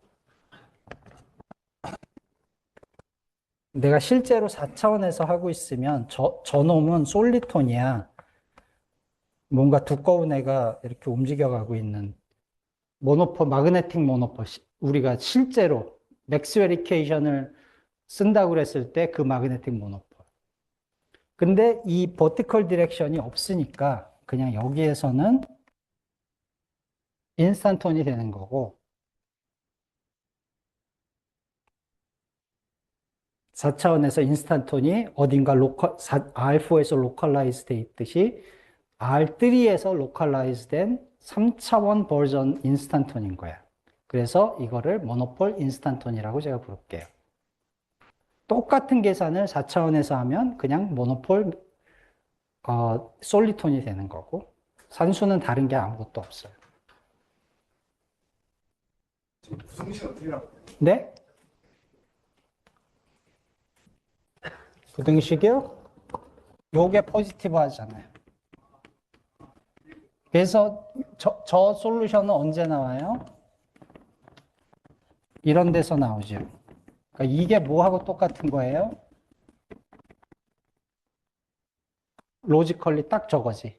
Speaker 1: 내가 실제로 4차원에서 하고 있으면 저놈은 솔리톤이야. 뭔가 두꺼운 애가 이렇게 움직여가고 있는 마그네틱 모노폴. 우리가 실제로 맥스웰 이퀘이션을 쓴다고 그랬을 때 그 마그네틱 모노폴. 근데 이 버티컬 디렉션이 없으니까 그냥 여기에서는 인스탄톤이 되는 거고 4차원에서 인스탄톤이 어딘가 R4에서 로컬라이즈 돼 있듯이 R3에서 로컬라이즈 된 3차원 버전 인스탄톤인 거야. 그래서 이거를 모노폴 인스탄톤이라고 제가 부를게요. 똑같은 계산을 4차원에서 하면 그냥 모노폴 솔리톤이 되는 거고 산수는 다른 게 아무것도 없어요.
Speaker 2: 구성식 어떻게 나와요?
Speaker 1: 네? 부등식이요? 요게 포지티브 하잖아요. 그래서 저 솔루션은 언제 나와요? 이런 데서 나오죠. 그러니까 이게 뭐하고 똑같은 거예요? 로지컬리 딱 저거지.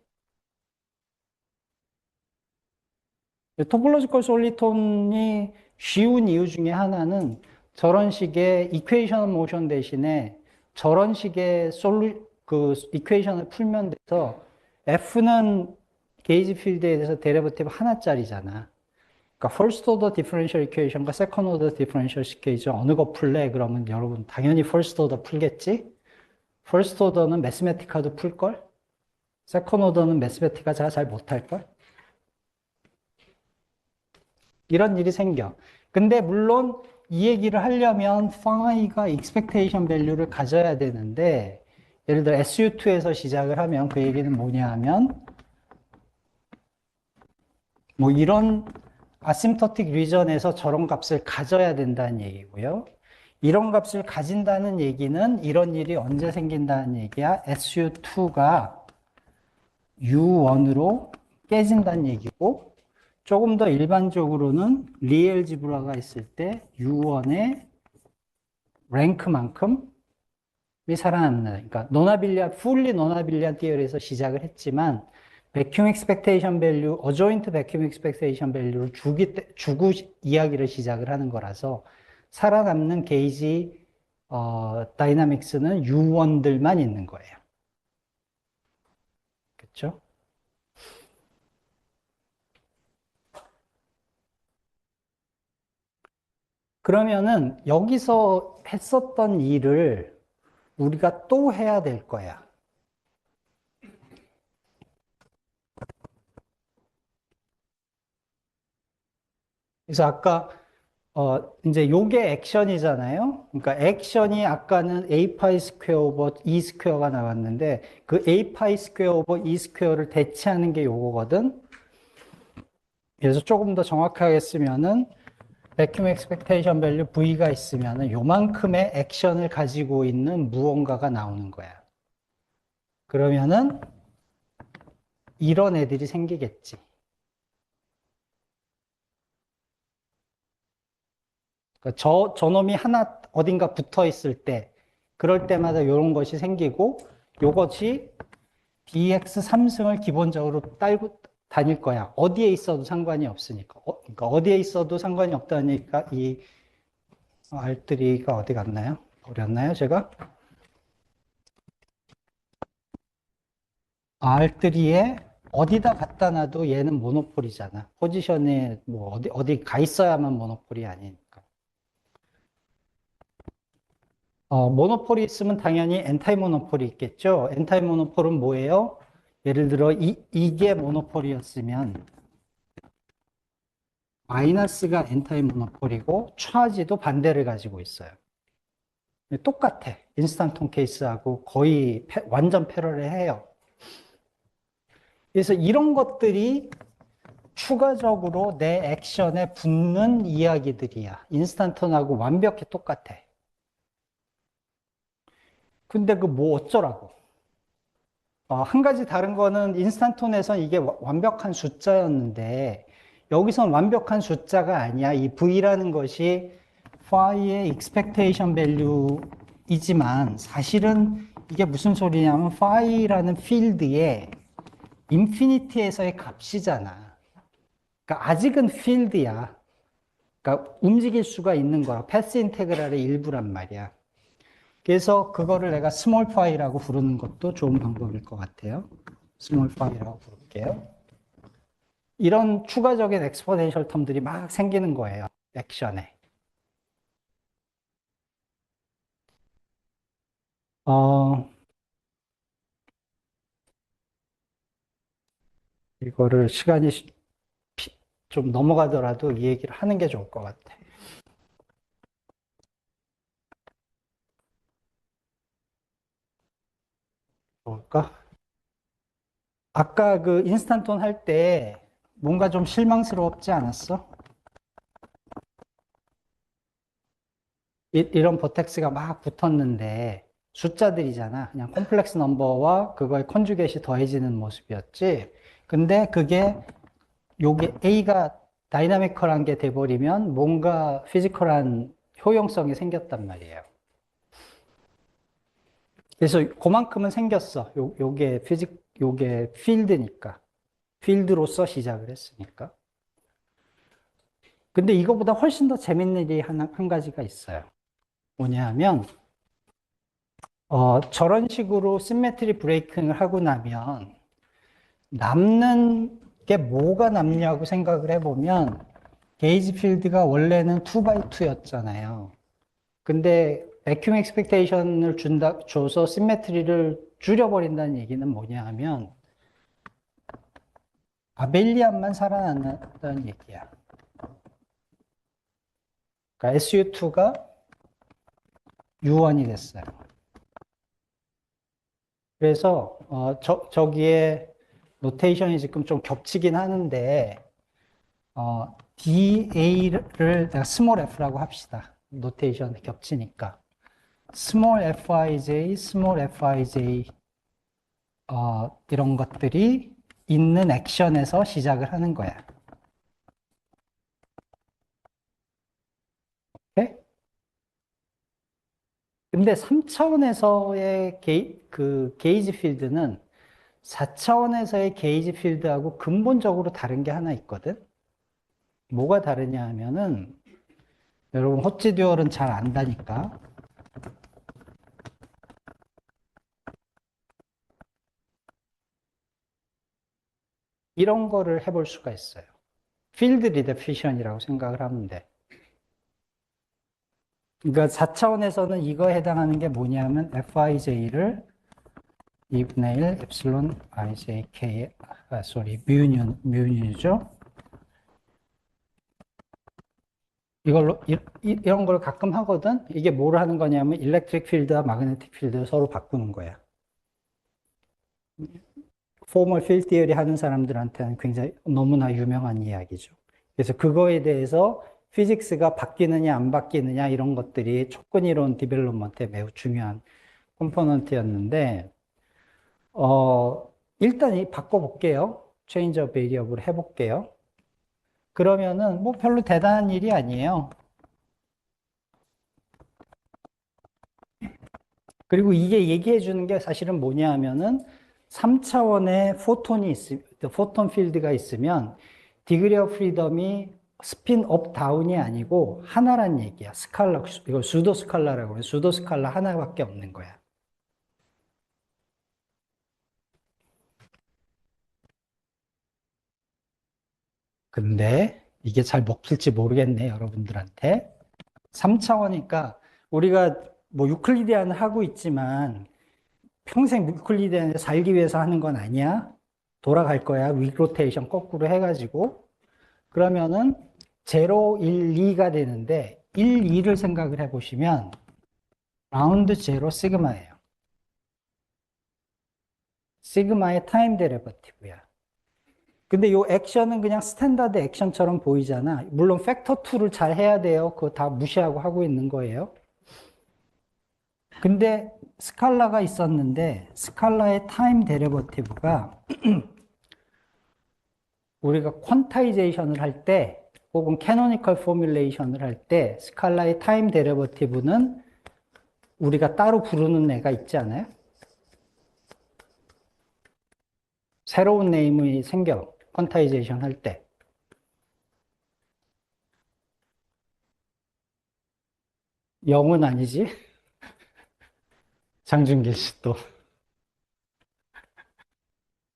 Speaker 1: 토폴로지컬 솔리톤이 쉬운 이유 중에 하나는 저런 식의 이퀘이션 모션 대신에 저런 식의 그 이퀘이션을 풀면 돼서 F는 게이지 필드에 대해서 데리버티브 하나짜리잖아. 그러니까 first order differential equation과 second order differential equation 어느 거 풀래? 그러면 여러분 당연히 first order 풀겠지? first order는 매스메티카도 풀걸? second order는 매스메티카 제가 잘 못할걸? 이런 일이 생겨. 근데 물론 이 얘기를 하려면 phi가 expectation value를 가져야 되는데 예를 들어 SU2에서 시작을 하면 그 얘기는 뭐냐 하면 뭐 이런 아심토틱 리전에서 저런 값을 가져야 된다는 얘기고요. 이런 값을 가진다는 얘기는 이런 일이 언제 생긴다는 얘기야? SU2가 U1으로 깨진다는 얘기고 조금 더 일반적으로는 리엘지브라가 있을 때 U1의 랭크만큼이 살아남는다. 그러니까 풀리 노나빌리안 티어리에서 시작을 했지만 백큐 익스펙테이션 밸류, 어조인트 백큐 익스펙테이션 밸류를 주고 이야기를 시작을 하는 거라서 살아남는 게이지 다이나믹스는 U1들만 있는 거예요. 그렇죠? 그러면은 여기서 했었던 일을 우리가 또 해야 될 거야. 그래서 아까 이제 요게 액션이잖아요. 그러니까 액션이 아까는 a 파이 스퀘어 오버 e 스퀘어가 나왔는데 그 a 파이 스퀘어 오버 e 스퀘어를 대체하는 게 요거거든. 그래서 조금 더 정확하게 쓰면은 vacuum expectation value V가 있으면은 요만큼의 액션을 가지고 있는 무언가가 나오는 거야. 그러면은 이런 애들이 생기겠지. 그러니까 저놈이 하나 어딘가 붙어 있을 때, 그럴 때마다 이런 것이 생기고, 요것이 dx 3승을 기본적으로 딸고 다닐 거야. 어디에 있어도 상관이 없으니까. 그러니까 어디에 있어도 상관이 없다니까 이 R3가 어디 갔나요? 버렸나요, 제가? R3에 어디다 갖다 놔도 얘는 모노폴이잖아. 포지션에 뭐 어디 가 있어야만 모노폴이 아니니까. 모노폴이 있으면 당연히 엔타이 모노폴이 있겠죠. 엔타이 모노폴은 뭐예요? 예를 들어 이게 모노폴이었으면 마이너스가 엔타이 모노폴이고 차지도 반대를 가지고 있어요. 똑같아. 인스턴톤 케이스하고 거의 완전 패러렐해요. 그래서 이런 것들이 추가적으로 내 액션에 붙는 이야기들이야. 인스턴톤하고 완벽히 똑같아. 근데 그 뭐 어쩌라고? 한 가지 다른 거는 인스턴톤에선 이게 완벽한 숫자였는데 여기선 완벽한 숫자가 아니야. 이 V라는 것이 phi의 expectation value이지만 사실은 이게 무슨 소리냐면 phi라는 필드의 인피니티에서의 값이잖아. 그러니까 아직은 필드야. 그러니까 움직일 수가 있는 거야. 패스 인테그랄의 일부란 말이야. 그래서 그거를 내가 스몰 파이라고 부르는 것도 좋은 방법일 것 같아요. 스몰 파이라고 부를게요. 이런 추가적인 엑스포넨셜 텀들이 막 생기는 거예요. 액션에. 어, 이거를 시간이 좀 넘어가더라도 이 얘기를 하는 게 좋을 것 같아. 뭘까? 아까 그 인스턴톤 할 때 뭔가 좀 실망스럽지 않았어? 이런 버텍스가 막 붙었는데 숫자들이잖아. 그냥 콤플렉스 넘버와 그거의 컨주게이트 더해지는 모습이었지. 근데 그게 요게 A가 다이나미컬한 게 돼버리면 뭔가 피지컬한 효용성이 생겼단 말이에요. 그래서 그만큼은 생겼어. 요게 필드니까. 필드로서 시작을 했으니까. 근데 이거보다 훨씬 더 재밌는 일이 한 가지가 있어요. 뭐냐 하면, 저런 식으로 시메트리 브레이킹을 하고 나면 남는 게 뭐가 남냐고 생각을 해보면 게이지 필드가 원래는 2x2였잖아요. 근데 백큐 익스펙테이션을 줘서 시메트리를 줄여버린다는 얘기는 뭐냐 하면 아벨리안만 살아난다는 얘기야. 그러니까 SU2가 U1이 됐어요. 그래서 저기에 노테이션이 지금 좀 겹치긴 하는데 DA를 내가 스몰 f라고 합시다. 노테이션 겹치니까. 스몰 fij, 스몰 fij 이런 것들이 있는 액션에서 시작을 하는 거야. 오케이? 근데 3차원에서의 그 게이지 필드는 4차원에서의 게이지 필드하고 근본적으로 다른 게 하나 있거든? 뭐가 다르냐 하면은, 여러분, 호치 듀얼은 잘 안다니까. 이런 거를 해볼 수가 있어요. 필드 리데피션이라고 생각을 하면 돼. 그러니까 4차원에서는 이거에 해당하는 게 뭐냐면 Fij를 2분의 1 엡실론 ijk, 뮤뉴죠. 이걸로 이런 걸 가끔 하거든. 이게 뭘 하는 거냐면 일렉트릭 필드와 마그네틱 필드를 서로 바꾸는 거야. 포멀 필드 티어리 하는 사람들한테는 굉장히 너무나 유명한 이야기죠. 그래서 그거에 대해서 피직스가 바뀌느냐 안 바뀌느냐 이런 것들이 촉근 이론 디벨롭먼트에 매우 중요한 컴포넌트였는데 일단 바꿔볼게요. 체인지 오브 베리어블을 해볼게요. 그러면은 뭐 별로 대단한 일이 아니에요. 그리고 이게 얘기해 주는 게 사실은 뭐냐 하면은 3차원의 포톤 필드가 있으면 디그리 오브 프리덤이 스핀 업 다운이 아니고 하나란 얘기야. 스칼라, 이걸 수도 스칼라라고 해요. 수도 스칼라 하나밖에 없는 거야. 근데 이게 잘 먹힐지 모르겠네, 여러분들한테. 3차원이니까 우리가 뭐 유클리디안을 하고 있지만 평생 유클리디안에 살기 위해서 하는 건 아니야. 돌아갈 거야. 위로테이션 거꾸로 해가지고. 그러면은 0, 1, 2가 되는데 1, 2를 생각을 해보시면 라운드 제로 시그마예요. 시그마의 타임 데리버티브야. 근데 이 액션은 그냥 스탠다드 액션처럼 보이잖아. 물론 팩터 2를 잘 해야 돼요. 그거 다 무시하고 하고 있는 거예요. 근데 스칼라가 있었는데 스칼라의 타임 데리버티브가 우리가 퀀타이제이션을 할 때 혹은 캐노니컬 포뮬레이션을 할 때 스칼라의 타임 데리버티브는 우리가 따로 부르는 애가 있지 않아요? 새로운 네임이 생겨. 퀀타이제이션 할 때. 0은 아니지? 장준길 씨 또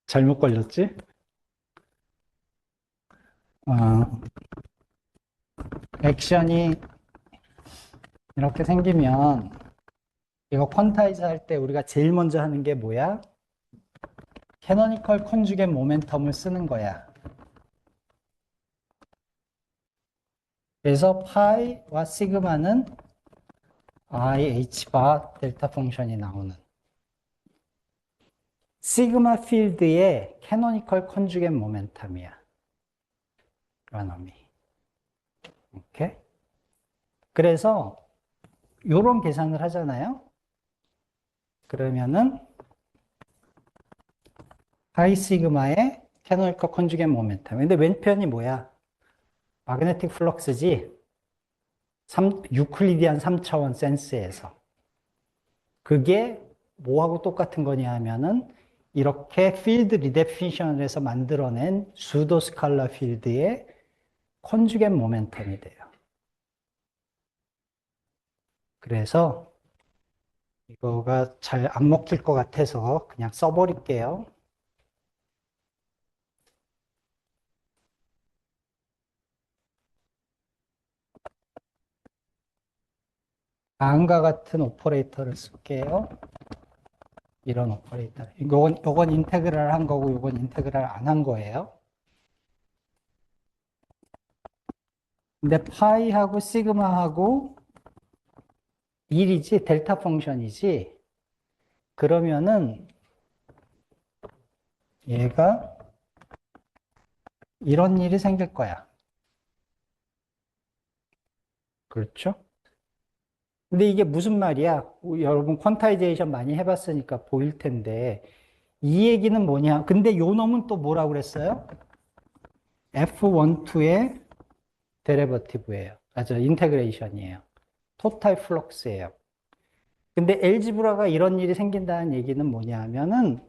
Speaker 1: 잘못 걸렸지? 어, 액션이 이렇게 생기면 이거 퀀타이즈 할 때 우리가 제일 먼저 하는 게 뭐야? 캐노니컬 컨주겟 모멘텀을 쓰는 거야. 그래서 파이와 시그마는 IH 바 델타 펑션이 나오는 시그마 필드의 캐노니컬 컨주겟 모멘텀이야. 이런 의미. 오케이? 그래서 요런 계산을 하잖아요. 그러면은 파이 시그마의 캐노니컬 컨주겟 모멘텀. 근데 왼편이 뭐야? 마그네틱 플럭스지. 유클리디안 3차원 센스에서. 그게 뭐하고 똑같은 거냐 하면은 이렇게 필드 리데피니션을 해서 만들어낸 수도 스칼라 필드의 컨주겟 모멘텀이 돼요. 그래서 이거가 잘 안 먹힐 것 같아서 그냥 써버릴게요. 다음과 같은 오퍼레이터를 쓸게요. 이런 오퍼레이터. 요건 인테그랄 한 거고, 요건 인테그랄 안 한 거예요. 근데 파이하고 시그마하고 1이지, 델타 펑션이지. 그러면은 얘가 이런 일이 생길 거야. 그렇죠? 근데 이게 무슨 말이야? 여러분 퀀타이제이션 많이 해봤으니까 보일 텐데 이 얘기는 뭐냐? 근데 요 놈은 또 뭐라고 그랬어요? F12의 데리버티브예요. 인테그레이션이에요. 토탈 플럭스예요. 근데 엘지브라가 이런 일이 생긴다는 얘기는 뭐냐 하면은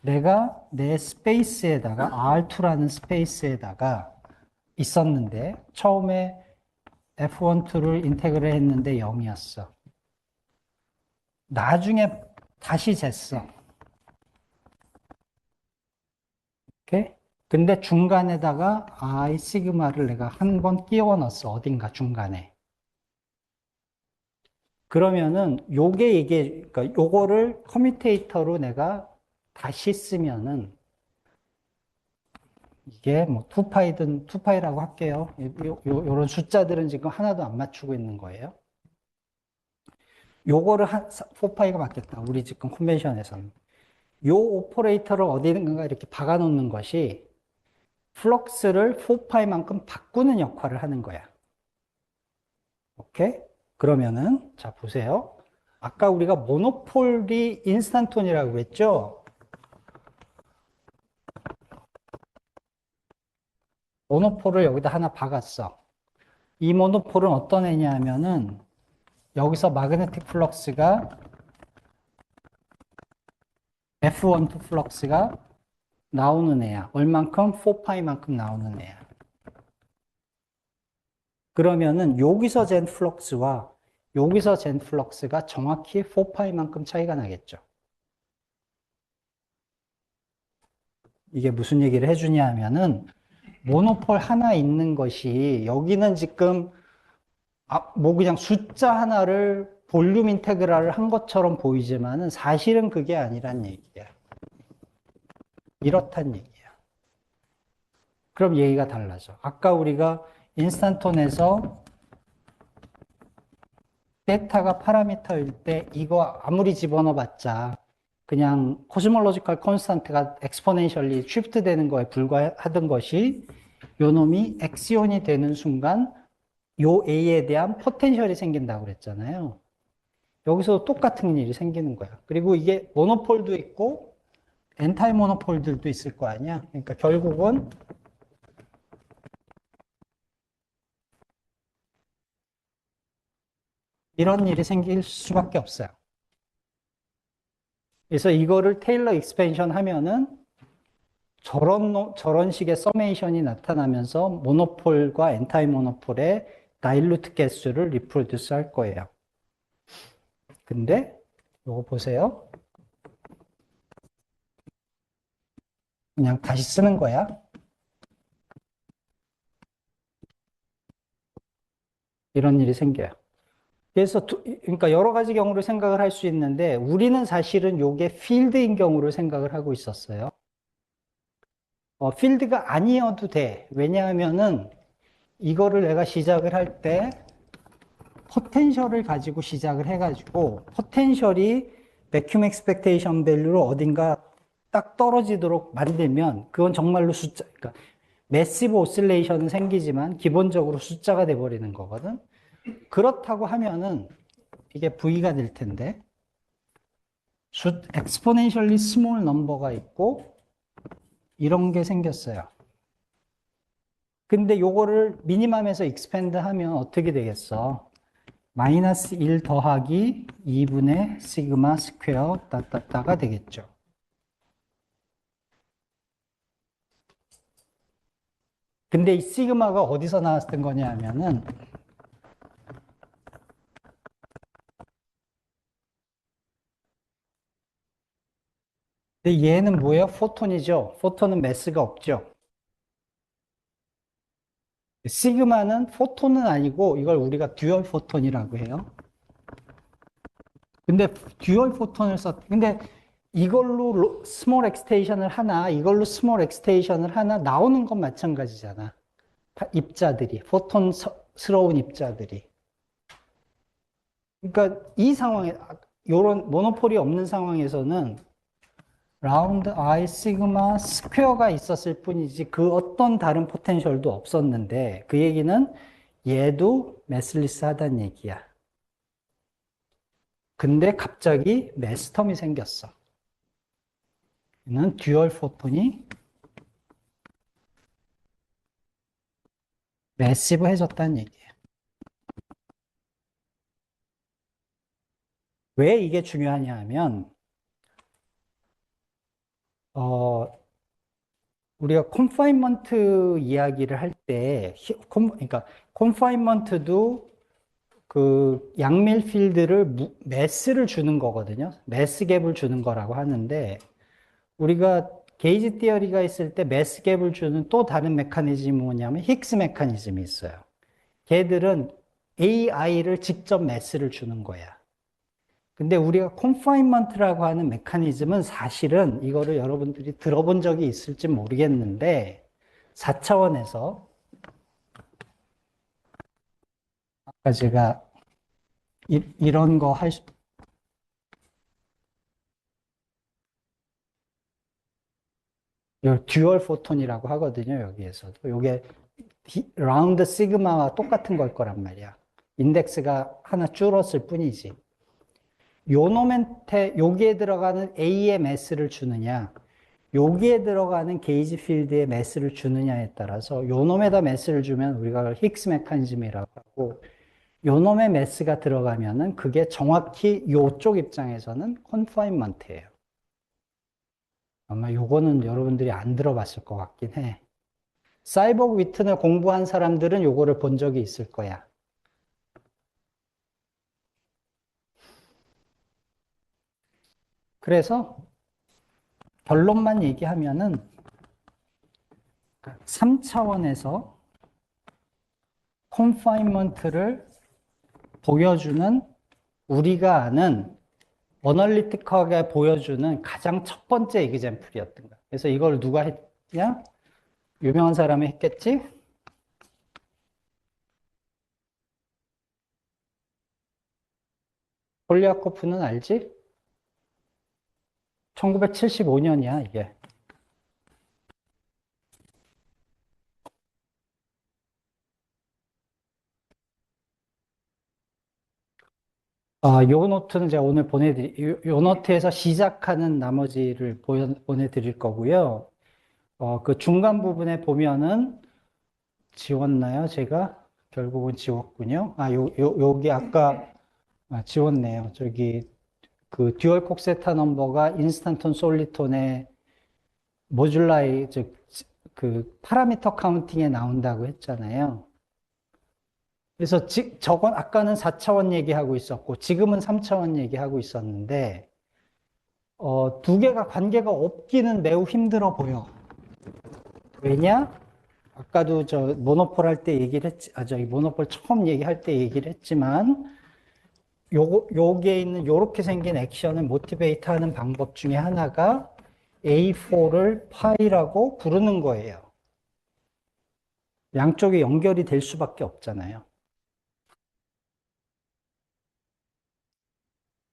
Speaker 1: 내가 내 스페이스에다가 R2라는 스페이스에다가 있었는데 처음에 F12를 인테그레 했는데 0이었어. 나중에 다시 쟀어. 오케이? 근데 중간에다가 I 시그마를 내가 한 번 끼워 넣었어. 어딘가 중간에. 그러면은 그러니까 요거를 커뮤테이터로 내가 다시 쓰면은 이게 뭐 2파이든 2파이라고 할게요. 요런 숫자들은 지금 하나도 안 맞추고 있는 거예요. 요거를 4파이가 맞겠다. 우리 지금 컨벤션에서는. 요 오퍼레이터를 어디든가 이렇게 박아 놓는 것이 플럭스를 4파이만큼 바꾸는 역할을 하는 거야. 오케이? 그러면은, 자, 보세요. 아까 우리가 모노폴이 인스탄톤이라고 했죠? 모노폴을 여기다 하나 박았어. 이 모노폴은 어떤 애냐 하면은, 여기서 마그네틱 플럭스가 F12 플럭스가 나오는 애야. 얼만큼? 4파이만큼 나오는 애야. 그러면은 여기서 잰 플럭스와 여기서 잰 플럭스가 정확히 4파이만큼 차이가 나겠죠. 이게 무슨 얘기를 해주냐 하면은 모노폴 하나 있는 것이 여기는 지금 뭐 그냥 숫자 하나를 볼륨 인테그랄을 한 것처럼 보이지만은 사실은 그게 아니란 얘기야. 이렇단 얘기야. 그럼 얘기가 달라져. 아까 우리가 인스탄톤에서 데이터가 파라미터일 때 이거 아무리 집어넣어봤자 그냥 코스몰로지컬 콘스탄트가 엑스포넨셜리 쉬프트 되는 거에 불과하던 것이 요 놈이 엑시온이 되는 순간 요 A에 대한 포텐셜이 생긴다고 그랬잖아요. 여기서 똑같은 일이 생기는 거야. 그리고 이게 모노폴도 있고 엔타이 모노폴들도 있을 거 아니야. 그러니까 결국은 이런 일이 생길 수밖에 없어요. 그래서 이거를 테일러 익스펜션 하면은 저런 식의 서메이션이 나타나면서 모노폴과 엔타이 모노폴의 다일루트 개수를 리프로듀스 할 거예요. 근데 이거 보세요. 그냥 다시 쓰는 거야. 이런 일이 생겨요. 그래서 그러니까 여러 가지 경우를 생각을 할 수 있는데 우리는 사실은 이게 필드인 경우를 생각을 하고 있었어요. 필드가 아니어도 돼. 왜냐하면은 이거를 내가 시작을 할 때 포텐셜을 가지고 시작을 해가지고 포텐셜이 백큐um expectation value로 어딘가 딱 떨어지도록 만들면 그건 정말로 숫자, 그러니까 매시브 오실레이션은 생기지만 기본적으로 숫자가 돼버리는 거거든. 그렇다고 하면은 이게 V가 될 텐데 exponentially small number가 있고 이런 게 생겼어요. 근데 요거를 미니멈에서 익스펜드 하면 어떻게 되겠어? 마이너스 1 더하기 2분의 시그마 스퀘어 따따따가 되겠죠. 근데 이 시그마가 어디서 나왔던 거냐 하면은 근데 얘는 뭐예요? 포톤이죠. 포톤은 매스가 없죠. 시그마는 포톤은 아니고 이걸 우리가 듀얼 포톤이라고 해요. 근데 듀얼 포톤을 근데 이걸로 스몰 엑스테이션을 하나, 이걸로 스몰 엑스테이션을 하나 나오는 건 마찬가지잖아. 입자들이, 포톤스러운 입자들이. 그러니까 이 상황에, 요런 모노폴이 없는 상황에서는 라운드 I 시그마 스퀘어가 있었을 뿐이지 그 어떤 다른 포텐셜도 없었는데 그 얘기는 얘도 매슬리스 하다는 얘기야. 근데 갑자기 매스텀이 생겼어. 얘는 듀얼 포톤이 매시브해졌다는 얘기예요. 왜 이게 중요하냐 하면 우리가 confinement 이야기를 할 때, 그러니까 confinement도 그 양밀 필드를 매스를 주는 거거든요. 매스 갭을 주는 거라고 하는데 우리가 게이지 티어리가 있을 때 매스 갭을 주는 또 다른 메커니즘이 뭐냐면 힉스 메커니즘이 있어요. 걔들은 AI를 직접 매스를 주는 거야. 근데 우리가 confinement라고 하는 메커니즘은 사실은 이거를 여러분들이 들어본 적이 있을지 모르겠는데 4차원에서 아까 제가 이런 거 할 수, 듀얼 포톤이라고 하거든요, 여기에서도. 요게 라운드 시그마와 똑같은 걸 거란 말이야. 인덱스가 하나 줄었을 뿐이지. 요 놈한테 여기에 들어가는 A의 매스를 주느냐, 여기에 들어가는 게이지 필드의 매스를 주느냐에 따라서 요 놈에다 매스를 주면 우리가 그걸 힉스 메커니즘이라고 하고, 요 놈의 매스가 들어가면은 그게 정확히 요쪽 입장에서는 컨파인먼트예요. 아마 요거는 여러분들이 안 들어봤을 것 같긴 해. 사이버그 위튼을 공부한 사람들은 요거를 본 적이 있을 거야. 그래서 결론만 얘기하면은 3차원에서 컨파인먼트를 보여주는 우리가 아는 어널리티컬하게 보여주는 가장 첫 번째 에그젬플이었던 거야. 그래서 이걸 누가 했냐? 유명한 사람이 했겠지? 폴리아코프는 알지? 1975년이야, 이게. 요 노트는 제가 오늘 요 노트에서 시작하는 나머지를 보내드릴 거고요. 그 중간 부분에 보면은 지웠나요? 제가? 결국은 지웠군요. 여기 아까, 지웠네요. 저기, 그 듀얼 콕세타 넘버가 인스턴톤 솔리톤의 모듈라이, 그 파라미터 카운팅에 나온다고 했잖아요. 그래서 저건 아까는 4차원 얘기하고 있었고, 지금은 3차원 얘기하고 있었는데, 두 개가 관계가 없기는 매우 힘들어 보여. 왜냐? 아까도 저 모노폴 할 때 얘기를 저기 모노폴 처음 얘기할 때 얘기를 했지만, 요게 있는 요렇게 생긴 액션을 모티베이트 하는 방법 중에 하나가 A4를 파이라고 부르는 거예요. 양쪽이 연결이 될 수밖에 없잖아요.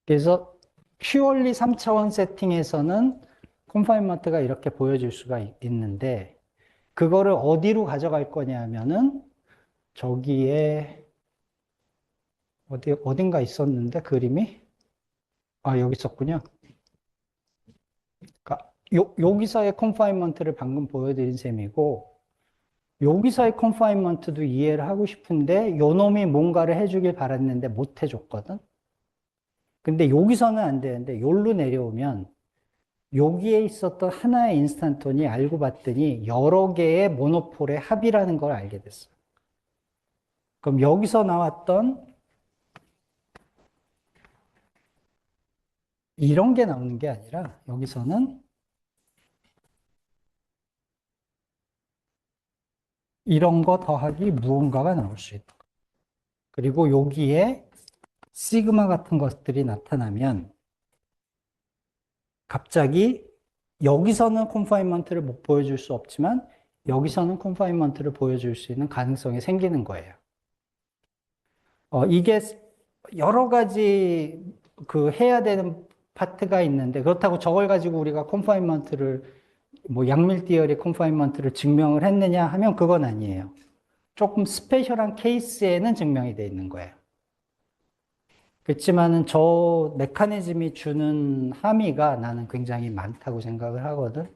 Speaker 1: 그래서 퓨얼리 3차원 세팅에서는 컨파인먼트가 이렇게 보여질 수가 있는데, 그거를 어디로 가져갈 거냐면은 저기에 어딘가 있었는데 그림이 여기 있었군요. 그러니까 여기서의 컨파인먼트를 방금 보여드린 셈이고, 여기서의 컨파인먼트도 이해를 하고 싶은데 요 놈이 뭔가를 해주길 바랐는데 못 해줬거든. 근데 여기서는 안 되는데 여기로 내려오면 여기에 있었던 하나의 인스탄톤이 알고 봤더니 여러 개의 모노폴의 합이라는 걸 알게 됐어. 그럼 여기서 나왔던 이런 게 나오는 게 아니라 여기서는 이런 거 더하기 무언가가 나올 수 있다. 그리고 여기에 시그마 같은 것들이 나타나면 갑자기 여기서는 컨파인먼트를 못 보여줄 수 없지만 여기서는 컨파인먼트를 보여줄 수 있는 가능성이 생기는 거예요. 이게 여러 가지 그 해야 되는 파트가 있는데 그렇다고 저걸 가지고 우리가 컨파인먼트를 뭐 양밀 컨파인먼트를 증명을 했느냐 하면 그건 아니에요. 조금 스페셜한 케이스에는 증명이 돼 있는 거예요. 그렇지만은 저 메커니즘이 주는 함의가 나는 굉장히 많다고 생각을 하거든.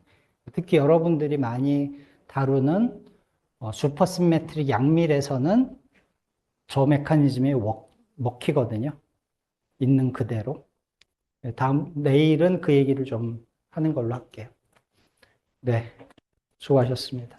Speaker 1: 특히 여러분들이 많이 다루는 슈퍼 시메트릭 양밀에서는 저 메커니즘이 먹히거든요. 있는 그대로. 내일은 그 얘기를 좀 하는 걸로 할게요. 네, 수고하셨습니다.